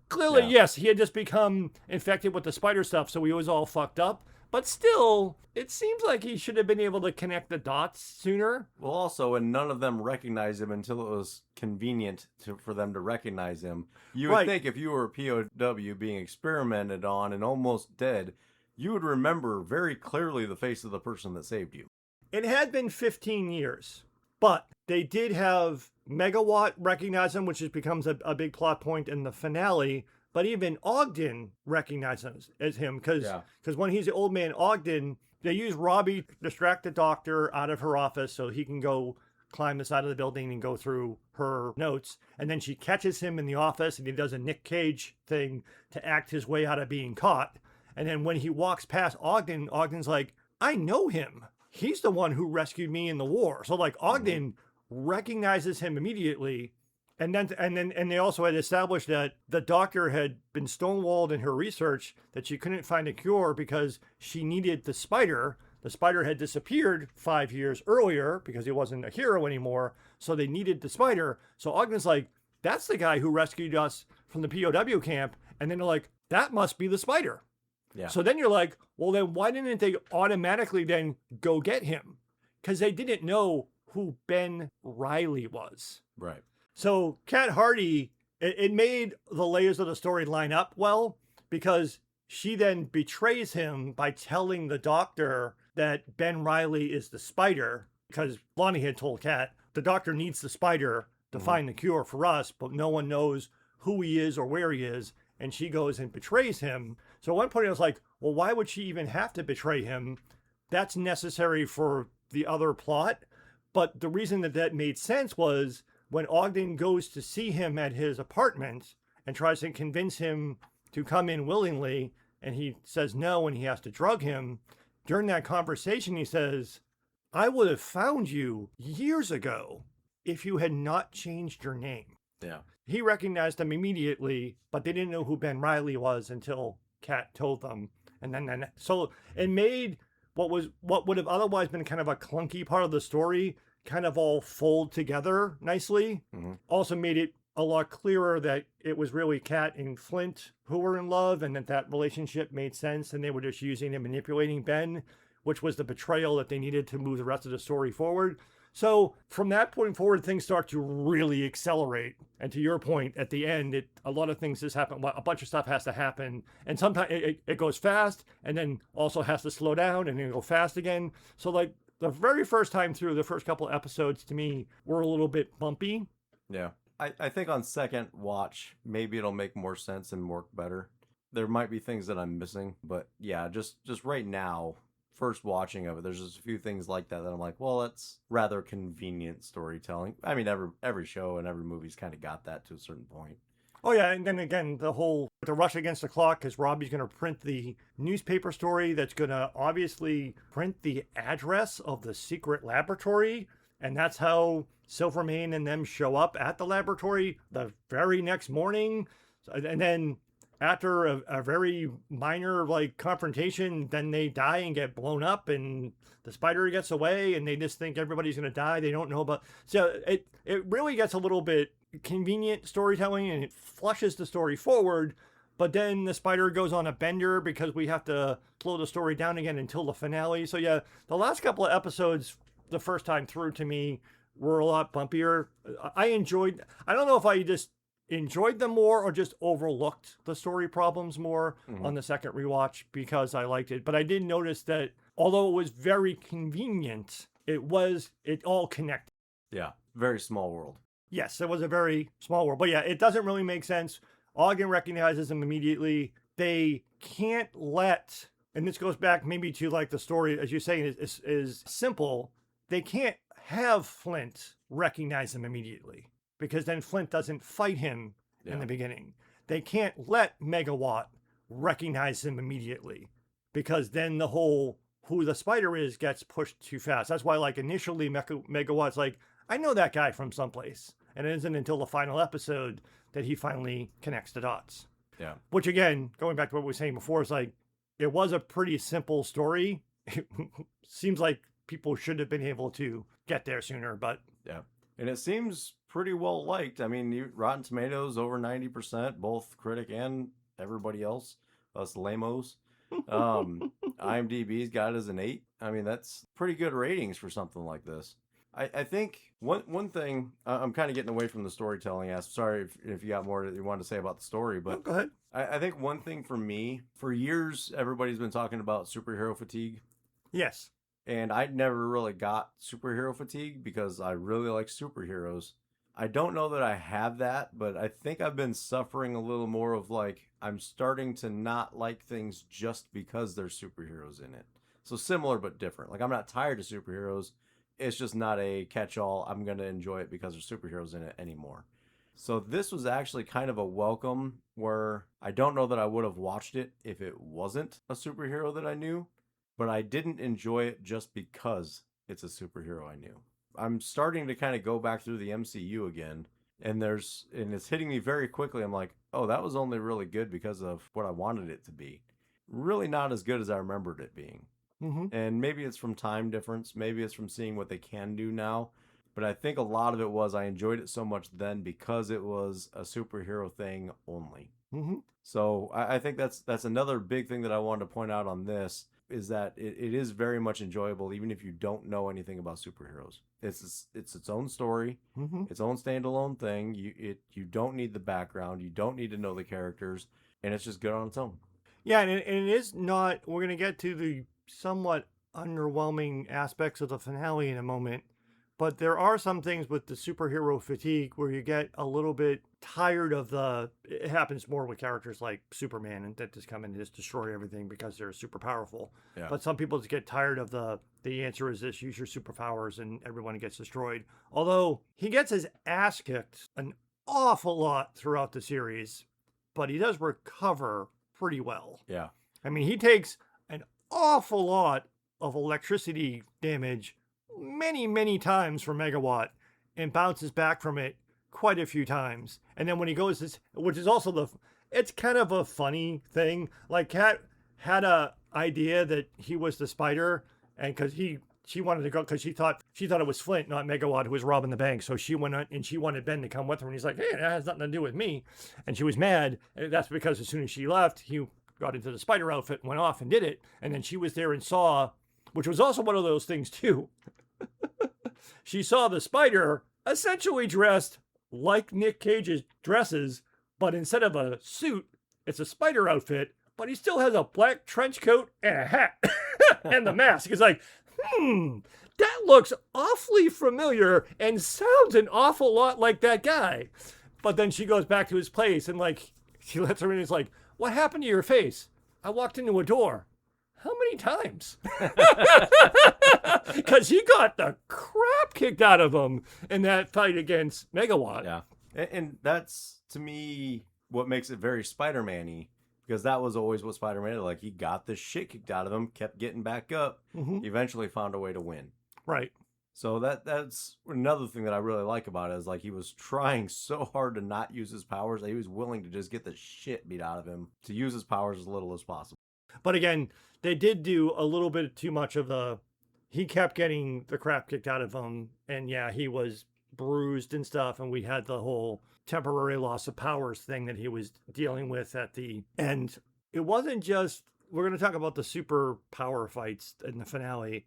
Clearly, yes, he had just become infected with the spider stuff, so he was all fucked up. But still, it seems like he should have been able to connect the dots sooner. Well, also, and none of them recognized him until it was convenient for them to recognize him. You would think if you were a POW being experimented on and almost dead, you would remember very clearly the face of the person that saved you. It had been 15 years, but they did have Megawatt recognize him, which becomes a big plot point in the finale. But even Ogden recognizes as him because when he's the old man Ogden, they use Robbie to distract the doctor out of her office so he can go climb the side of the building and go through her notes. And then she catches him in the office and he does a Nick Cage thing to act his way out of being caught. And then when he walks past Ogden, Ogden's like, I know him. He's the one who rescued me in the war. So like Ogden recognizes him immediately. And they also had established that the doctor had been stonewalled in her research, that she couldn't find a cure because she needed the spider. The spider had disappeared 5 years earlier because he wasn't a hero anymore. So they needed the spider. So Ogden's like, that's the guy who rescued us from the POW camp. And then they're like, that must be the spider. Yeah. So then you're like, well, then why didn't they automatically then go get him? Because they didn't know who Ben Reilly was. Right. So Kat Hardy, it made the layers of the story line up well because she then betrays him by telling the doctor that Ben Reilly is the spider because Lonnie had told Kat, the doctor needs the spider to find the cure for us, but no one knows who he is or where he is. And she goes and betrays him. So at one point I was like, well, why would she even have to betray him? That's necessary for the other plot. But the reason that made sense was when Ogden goes to see him at his apartment and tries to convince him to come in willingly, and he says no and he has to drug him, during that conversation he says, I would have found you years ago if you had not changed your name. Yeah. He recognized him immediately, but they didn't know who Ben Reilly was until Kat told them. And then so it made what would have otherwise been kind of a clunky part of the story kind of all fold together nicely. Also made it a lot clearer that it was really Kat and Flint who were in love and that relationship made sense and they were just using and manipulating Ben, which was the betrayal that they needed to move the rest of the story forward. So from that point forward, things start to really accelerate. And to your point, at the end, a lot of things just happen. A bunch of stuff has to happen. And sometimes it goes fast and then also has to slow down and then go fast again. So like the very first time through, the first couple of episodes to me were a little bit bumpy. Yeah. I think on second watch, maybe it'll make more sense and work better. There might be things that I'm missing, but yeah, just right now, first watching of it, there's just a few things like that I'm like, well, that's rather convenient storytelling. I mean, every show and every movie's kind of got that to a certain point. Oh yeah, and then again, the rush against the clock because Robbie's going to print the newspaper story that's going to obviously print the address of the secret laboratory, and that's how Silvermane and them show up at the laboratory the very next morning. And then after a very minor like confrontation, then they die and get blown up and the spider gets away and they just think everybody's going to die. They don't know about. So it really gets a little bit convenient storytelling and it flushes the story forward. But then the spider goes on a bender because we have to slow the story down again until the finale. So yeah, the last couple of episodes, the first time through to me, were a lot bumpier. I don't know if I just enjoyed them more or just overlooked the story problems more on the second rewatch because I liked it. But I did notice that although it was very convenient, it all connected. Yeah, very small world. Yes, it was a very small world. But yeah, it doesn't really make sense. Ogden recognizes him immediately. They can't let, and this goes back maybe to like the story, as you're saying, is simple. They can't have Flint recognize him immediately because then Flint doesn't fight him in the beginning. They can't let Megawatt recognize him immediately because then the whole who the spider is gets pushed too fast. That's why like initially Megawatt's like, I know that guy from someplace. And it isn't until the final episode that he finally connects the dots. Yeah. Which again, going back to what we were saying before, is like, it was a pretty simple story. Seems like people should have been able to get there sooner, but Yeah. And it seems pretty well liked. I mean, Rotten Tomatoes over 90%, both critic and everybody else, us lamos. IMDb's got it as an 8. I mean, that's pretty good ratings for something like this. I think one thing, I'm kind of getting away from the storytelling aspect. Sorry if you got more that you wanted to say about the story, oh, but go ahead. I think one thing for me, for years, everybody's been talking about superhero fatigue. Yes. And I never really got superhero fatigue because I really like superheroes. I don't know that I have that, but I think I've been suffering a little more of like, I'm starting to not like things just because there's superheroes in it. So similar but different. Like, I'm not tired of superheroes. It's just not a catch-all. I'm going to enjoy it because there's superheroes in it anymore. So this was actually kind of a welcome where I don't know that I would have watched it if it wasn't a superhero that I knew, but I didn't enjoy it just because it's a superhero I knew. I'm starting to kind of go back through the MCU again, and it's hitting me very quickly. I'm like, oh, that was only really good because of what I wanted it to be. Really not as good as I remembered it being. Mm-hmm. And maybe it's from time difference. Maybe it's from seeing what they can do now. But I think a lot of it was I enjoyed it so much then because it was a superhero thing only. Mm-hmm. So I think that's another big thing that I wanted to point out on this is that it is very much enjoyable even if you don't know anything about superheroes. It's its own story, Mm-hmm. its own standalone thing. You don't need the background, you don't need to know the characters, and it's just good on its own. Yeah, and it is not. We're going to get to the somewhat underwhelming aspects of the finale in a moment, but there are some things with the superhero fatigue where you get a little bit tired of the. It happens more with characters like Superman and that just come in and just destroy everything because they're super powerful. Yeah. But some people just get tired of the answer is this: use your superpowers and everyone gets destroyed. Although he gets his ass kicked an awful lot throughout the series, but he does recover pretty well. Yeah. I mean, he takes an awful lot of electricity damage many, many times from Megawatt and bounces back from it quite a few times. And then when he goes, which is also it's kind of a funny thing. Like, Kat had a idea that he was the Spider, and because she wanted to go because she thought it was Flint, not Megawatt, who was robbing the bank. So she went on and she wanted Ben to come with her, and he's like, "Hey, that has nothing to do with me." And she was mad. And that's because as soon as she left, he got into the Spider outfit and went off and did it. And then she was there and saw, which was also one of those things too. She saw the Spider essentially dressed like Nick Cage's dresses, but instead of a suit, it's a Spider outfit. But he still has a black trench coat and a hat and the mask. It's like, that looks awfully familiar and sounds an awful lot like that guy. But then she goes back to his place and like, she lets her in and is like, what happened to your face? I walked into a door. How many times? Because he got the crap kicked out of him in that fight against Megawatt. Yeah. And that's, to me, what makes it very Spider-Man-y. Because that was always what Spider-Man did. Like, he got the shit kicked out of him, kept getting back up, eventually found a way to win. Right. So that's another thing that I really like about it is, like, he was trying so hard to not use his powers that he was willing to just get the shit beat out of him to use his powers as little as possible. But again, they did do a little bit too much of he kept getting the crap kicked out of him. And yeah, he was bruised and stuff. And we had the whole temporary loss of powers thing that he was dealing with at the end. It wasn't just, we're going to talk about the super power fights in the finale.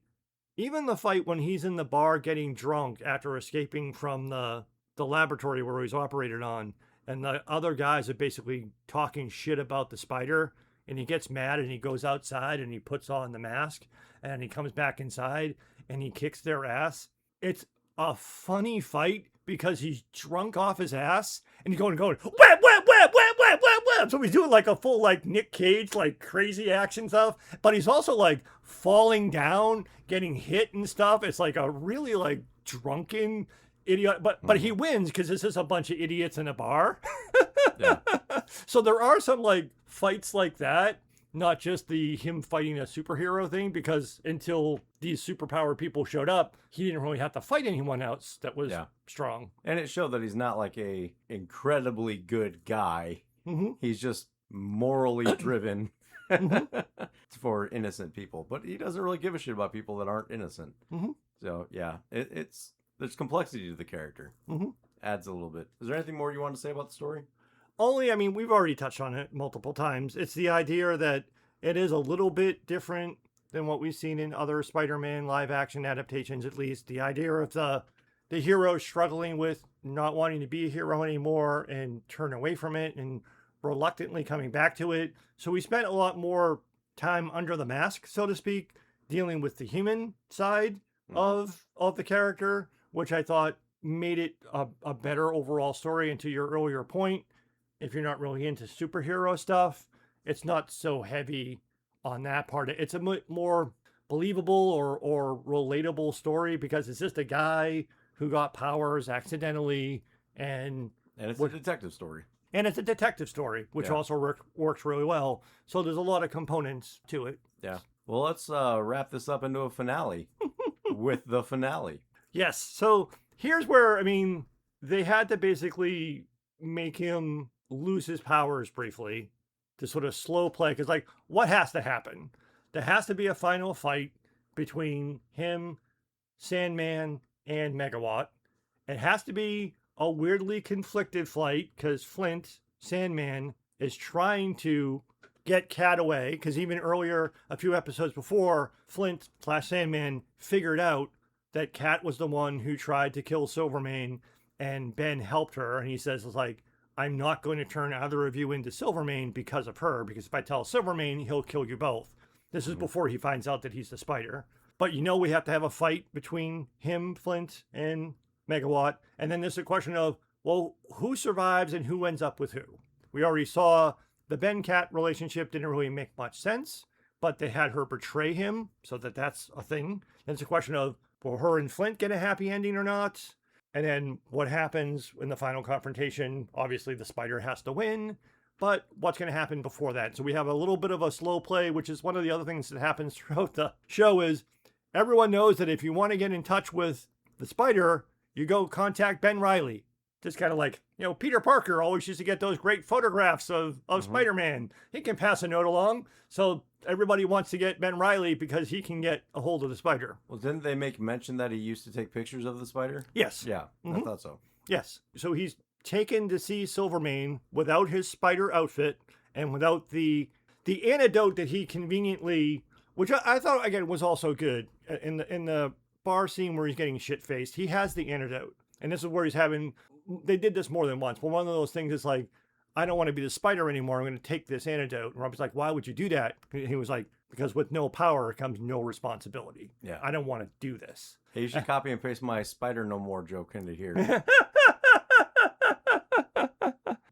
Even the fight when he's in the bar getting drunk after escaping from the laboratory where he's operated on, and the other guys are basically talking shit about the Spider, and he gets mad and he goes outside and he puts on the mask and he comes back inside and he kicks their ass. It's a funny fight because he's drunk off his ass and he's going, whap, whap, whap, whap, whap, whap, whap. So he's doing like a full like Nick Cage, like crazy action stuff, but he's also like falling down, getting hit and stuff. It's like a really like drunken idiot, but he wins because this is a bunch of idiots in a bar. Yeah. So there are some like fights like that, not just him fighting a superhero thing, because until these superpower people showed up, he didn't really have to fight anyone else that was strong. And it showed that he's not like a incredibly good guy. Mm-hmm. He's just morally driven Mhm. for innocent people, but he doesn't really give a shit about people that aren't innocent. Mhm. So yeah, it's there's complexity to the character. Mhm. Adds a little bit. Is there anything more you want to say about the story? Only, I mean, we've already touched on it multiple times. It's the idea that it is a little bit different than what we've seen in other Spider-Man live action adaptations, at least. The idea of the hero struggling with not wanting to be a hero anymore and turn away from it and reluctantly coming back to it. So we spent a lot more time under the mask, so to speak, dealing with the human side of the character, which I thought made it a better overall story. And to your earlier point, if you're not really into superhero stuff, it's not so heavy on that part. It's a more believable or relatable story because it's just a guy who got powers accidentally, and And it's a detective story. it's a detective story, which Yeah. also works really well. So there's a lot of components to it. Yeah. Well, let's wrap this up into a finale with the finale. Yes. So here's where, I mean, they had to basically make him lose his powers briefly to sort of slow play. Because, like, what has to happen? There has to be a final fight between him, Sandman, and Megawatt. It has to be a weirdly conflicted fight because Flint, Sandman, is trying to get Cat away. Because even earlier, a few episodes before, Flint / Sandman figured out that Cat was the one who tried to kill Silvermane, and Ben helped her. And he says, like, I'm not going to turn either of you into Silvermane because of her, because if I tell Silvermane, he'll kill you both. This is before he finds out that he's the Spider. But you know we have to have a fight between him, Flint, and Megawatt. And then there's a question of, well, who survives and who ends up with who? We already saw the Ben-Cat relationship didn't really make much sense, but they had her betray him, so that's a thing. Then it's a question of, will her and Flint get a happy ending or not? And then what happens in the final confrontation? Obviously, the Spider has to win, but what's going to happen before that? So we have a little bit of a slow play, which is one of the other things that happens throughout the show is everyone knows that if you want to get in touch with the Spider, you go contact Ben Reilly. Just kind of like, Peter Parker always used to get those great photographs of Spider-Man. He can pass a note along. So everybody wants to get Ben Reilly because he can get a hold of the Spider. Well, didn't they make mention that he used to take pictures of the Spider? Yes. Yeah, I thought so. Yes. So he's taken to see Silvermane without his Spider outfit and without the antidote that he conveniently, which I thought again was also good in the bar scene where he's getting shit-faced. He has the antidote, and this is where he's having. They did this more than once, but one of those things is like, I don't want to be the Spider anymore. I'm going to take this antidote. And Robbie's like, why would you do that? He was like, because with no power comes no responsibility. Yeah. I don't want to do this. Hey, you should copy and paste my Spider-Noir joke into here.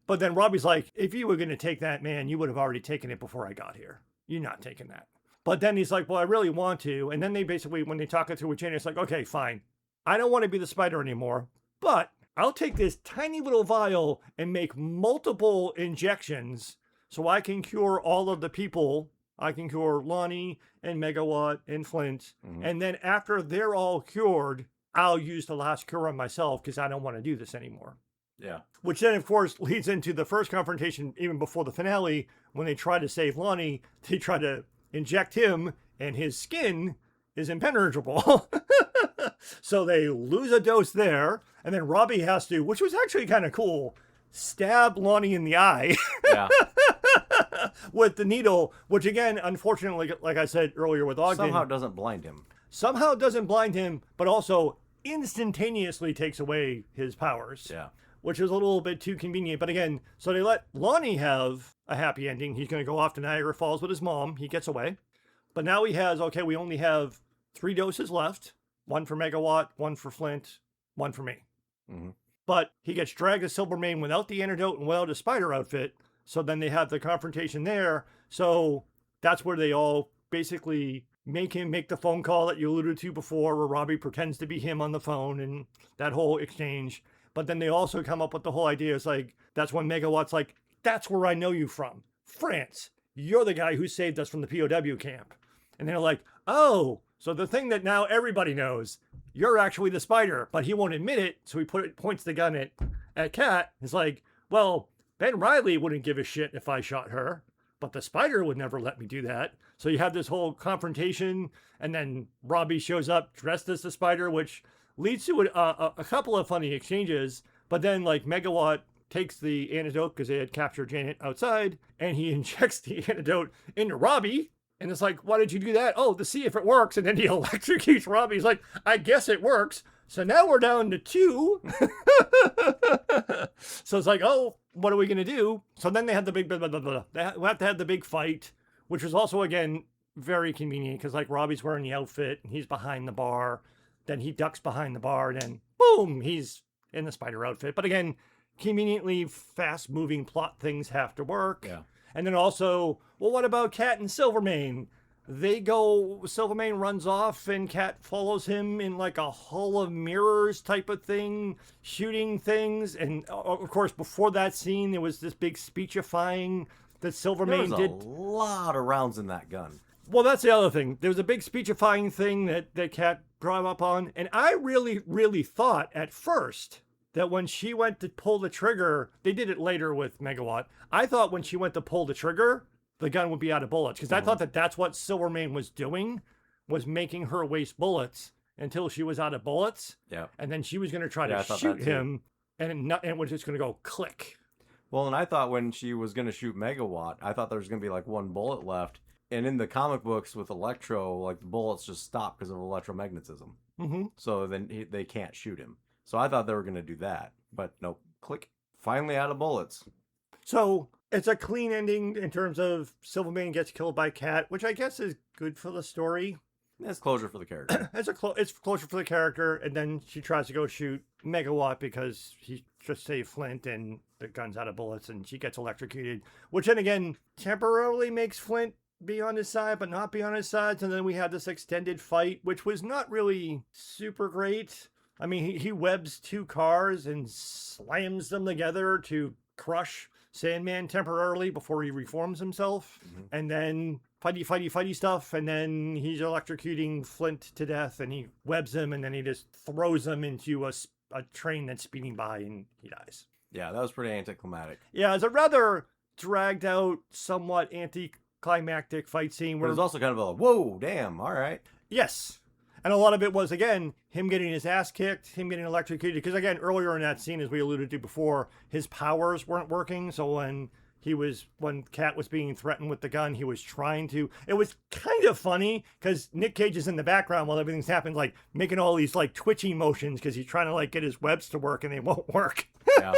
But then Robbie's like, if you were going to take that, man, you would have already taken it before I got here. You're not taking that. But then he's like, well, I really want to. And then they basically, when they talk it through with Jane, it's like, okay, fine. I don't want to be the Spider anymore, but I'll take this tiny little vial and make multiple injections so I can cure all of the people. I can cure Lonnie and Megawatt and Flint. And then after they're all cured, I'll use the last cure on myself because I don't want to do this anymore. Yeah. Which then, of course, leads into the first confrontation, even before the finale, when they try to save Lonnie, they try to inject him, and his skin is impenetrable. So they lose a dose there, and then Robbie has to, which was actually kind of cool, stab Lonnie in the eye. Yeah. With the needle, which again, unfortunately, like I said earlier with Ogden, Somehow doesn't blind him. Somehow doesn't blind him, but also instantaneously takes away his powers. Yeah. Which is a little bit too convenient. But again, so they let Lonnie have a happy ending. He's going to go off to Niagara Falls with his mom. He gets away. But now he has, okay, we only have 3 doses left. 1 for Megawatt, 1 for Flint, 1 for me. But he gets dragged to Silvermane without the antidote and without a Spider outfit. So then they have the confrontation there. So that's where they all basically make him make the phone call that you alluded to before, where Robbie pretends to be him on the phone and that whole exchange. But then they also come up with the whole idea. It's like, that's when Megawatt's like, that's where I know you from. France. You're the guy who saved us from the POW camp. And they're like, oh, so the thing that now everybody knows, you're actually the Spider, but he won't admit it. So he points the gun at Cat. It's like, well, Ben Riley wouldn't give a shit if I shot her, but the spider would never let me do that. So you have this whole confrontation, and then Robbie shows up dressed as the spider, which leads to a couple of funny exchanges. But then, like, Megawatt takes the antidote because they had captured Janet outside, and he injects the antidote into Robbie. And it's like, why did you do that? Oh, to see if it works. And then he electrocutes Robbie. He's like, I guess it works. So now we're down to 2. So it's like, oh, what are we going to do? So then they had the big, blah, blah, blah, blah. They have to have the big fight, which was also, again, very convenient because, like, Robbie's wearing the outfit and he's behind the bar. Then he ducks behind the bar. And then, boom, he's in the spider outfit. But again, conveniently fast-moving plot things have to work. Yeah. And then also, well, what about Cat and Silvermane? They go, Silvermane runs off and Cat follows him in like a hall of mirrors type of thing, shooting things. And of course, before that scene, there was this big speechifying that Silvermane did. There was a lot of rounds in that gun. Well, that's the other thing. There was a big speechifying thing that Cat brought up on. And I really, really thought at first that when she went to pull the trigger, they did it later with Megawatt. I thought when she went to pull the trigger, the gun would be out of bullets. Because I thought that that's what Silvermane was doing, was making her waste bullets until she was out of bullets. Yeah. And then she was going to try to shoot him, and it was just going to go click. Well, and I thought when she was going to shoot Megawatt, I thought there was going to be like one bullet left. And in the comic books with Electro, like the bullets just stop because of electromagnetism. Mm-hmm. So then they can't shoot him. So I thought they were going to do that. But nope. Click. Finally out of bullets. So it's a clean ending in terms of Silvermane gets killed by Cat, which I guess is good for the story. It's closure for the character. It's closure for the character, and then she tries to go shoot Megawatt because he just saved Flint and the gun's out of bullets, and she gets electrocuted, which then again temporarily makes Flint be on his side, but not be on his side. And then we had this extended fight, which was not really super great. I mean, he webs 2 cars and slams them together to crush Sandman temporarily before he reforms himself. Mm-hmm. And then fighty stuff. And then he's electrocuting Flint to death, and he webs him, and then he just throws him into a train that's speeding by, and he dies. Yeah, that was pretty anticlimactic. Yeah, it's a rather dragged out, somewhat anticlimactic fight scene. Where it was also kind of a, whoa, damn, all right. Yes. And a lot of it was, again, him getting his ass kicked, him getting electrocuted. Because, again, earlier in that scene, as we alluded to before, his powers weren't working. So when Cat was being threatened with the gun, he was trying to. It was kind of funny because Nick Cage is in the background while everything's happening, like making all these like twitching motions because he's trying to like get his webs to work and they won't work. Yeah.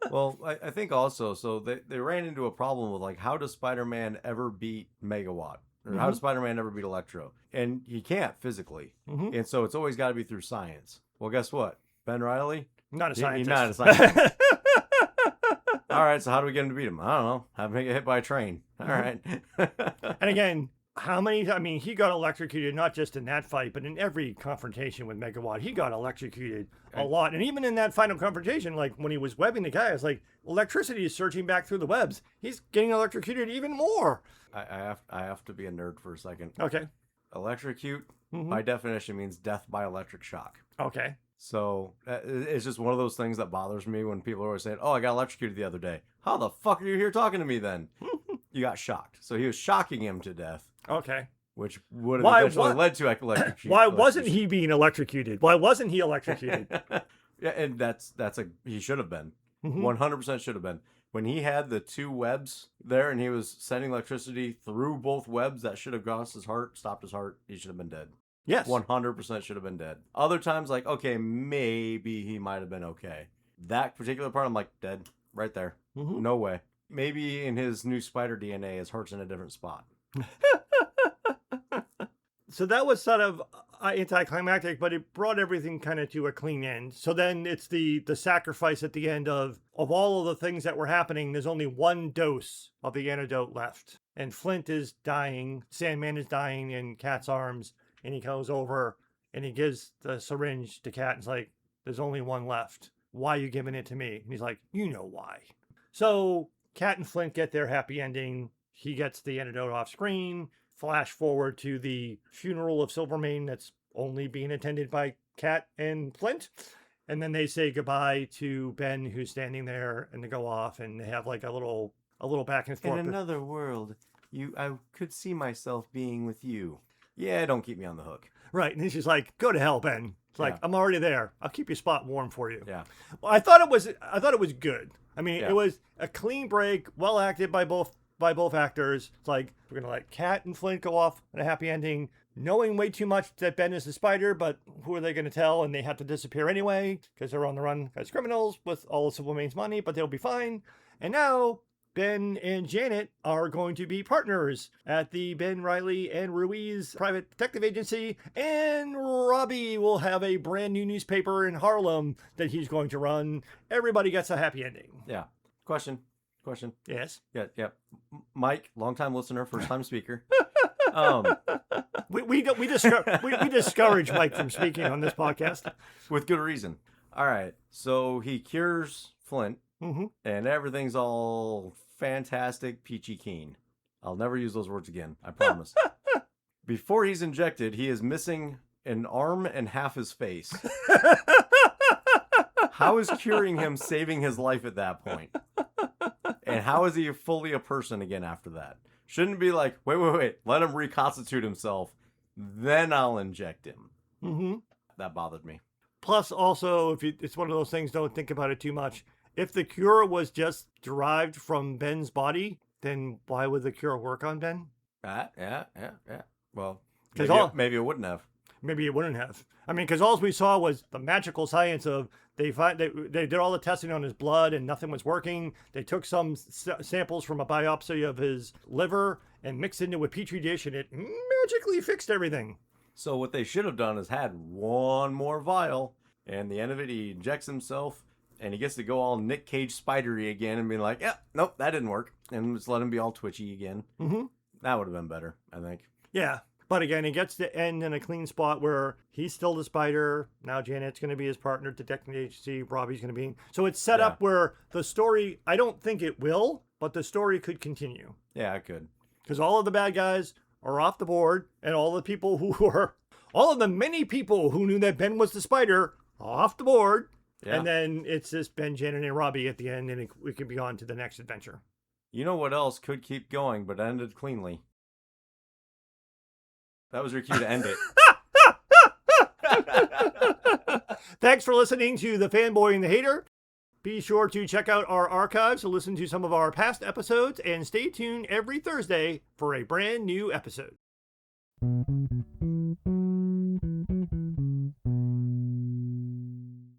Well, I think also, so they ran into a problem with like, how does Spider-Man ever beat Megawatt? Or how does Spider-Man ever beat Electro? And he can't physically. Mm-hmm. And so it's always got to be through science. Well, guess what? Ben Reilly? Not a scientist. He's not a scientist. All right, so how do we get him to beat him? I don't know. Have him get hit by a train. All right. And again, he got electrocuted not just in that fight, but in every confrontation with Megawatt. He got electrocuted a lot. And even in that final confrontation, like when he was webbing the guy, it's like electricity is surging back through the webs. He's getting electrocuted even more. I have to be a nerd for a second. Okay. Electrocute, by definition, means death by electric shock. Okay. So it's just one of those things that bothers me when people are always saying, oh, I got electrocuted the other day. How the fuck are you here talking to me then? You got shocked. So he was shocking him to death. Okay. Which would have eventually led to electrocution. Why wasn't he being electrocuted? Why wasn't he electrocuted? Yeah, and he should have been. 100% should have been. When he had the 2 webs there and he was sending electricity through both webs, that should have crossed his heart, stopped his heart. He should have been dead. Yes. 100% should have been dead. Other times, like, okay, maybe he might have been okay. That particular part, I'm like, dead. Right there. No way. Maybe in his new spider DNA, his heart's in a different spot. So that was sort of anticlimactic, but it brought everything kind of to a clean end. So then it's the sacrifice at the end of all of the things that were happening. There's only 1 dose of the antidote left. And Flint is dying. Sandman is dying in Cat's arms. And he goes over and he gives the syringe to Cat and is like, there's only 1 left. Why are you giving it to me? And he's like, you know why. So Cat and Flint get their happy ending. He gets the antidote off screen. Flash forward to the funeral of Silvermane that's only being attended by Cat and Flint. And then they say goodbye to Ben, who's standing there, and they go off, and they have like a little back and forth. In another world, I could see myself being with you. Yeah, don't keep me on the hook. Right, and he's just like, "Go to hell, Ben." It's like, Yeah. "I'm already there. I'll keep your spot warm for you." Yeah. Well, I thought it was good. I mean, Yeah. it was a clean break, well acted by both actors. It's like, we're gonna let Kat and Flint go off in a happy ending, knowing way too much that Ben is the Spider, but who are they gonna tell? And they have to disappear anyway because they're on the run as criminals with all of Civil Main's money, but they'll be fine. And now Ben and Janet are going to be partners at the Ben Reilly and Ruiz private detective agency, and Robbie will have a brand new newspaper in Harlem that he's going to run. Everybody gets a happy ending. Yeah. Question. Yes. Yeah. Mike, longtime listener, first time speaker. We discourage Mike from speaking on this podcast. With good reason. All right. So he cures Flint, Mm-hmm. and everything's all fantastic, peachy keen. I'll never use those words again. I promise. Before he's injected, he is missing an arm and half his face. How is curing him saving his life at that point? And how is he fully a person again after that? Shouldn't be like, wait. Let him reconstitute himself. Then I'll inject him. Mm-hmm. That bothered me. Plus, also, it's one of those things, don't think about it too much. If the cure was just derived from Ben's body, then why would the cure work on Ben? Yeah. Well, 'Cause maybe it wouldn't have. Maybe it wouldn't have. I mean, because all we saw was the magical science of they did all the testing on his blood and nothing was working. They took some samples from a biopsy of his liver and mixed it into a petri dish, and it magically fixed everything. So what they should have done is had one more vial, and the end of it, he injects himself, and he gets to go all Nick Cage spidery again and be like, yeah, nope, that didn't work. And just let him be all twitchy again. Mm-hmm. That would have been better, I think. Yeah. But again, he gets to end in a clean spot where he's still the Spider. Now Janet's going to be his partner, detective agency. Robbie's going to be. So it's set up where the story, I don't think it will, but the story could continue. Yeah, it could. Because all of the bad guys are off the board, and all of the many people who knew that Ben was the Spider are off the board. Yeah. And then it's just Ben, Janet, and Robbie at the end, and we could be on to the next adventure. You know what else could keep going but ended cleanly? That was your cue to end it. Thanks for listening to The Fanboy and the Hater. Be sure to check out our archives to listen to some of our past episodes, and stay tuned every Thursday for a brand new episode.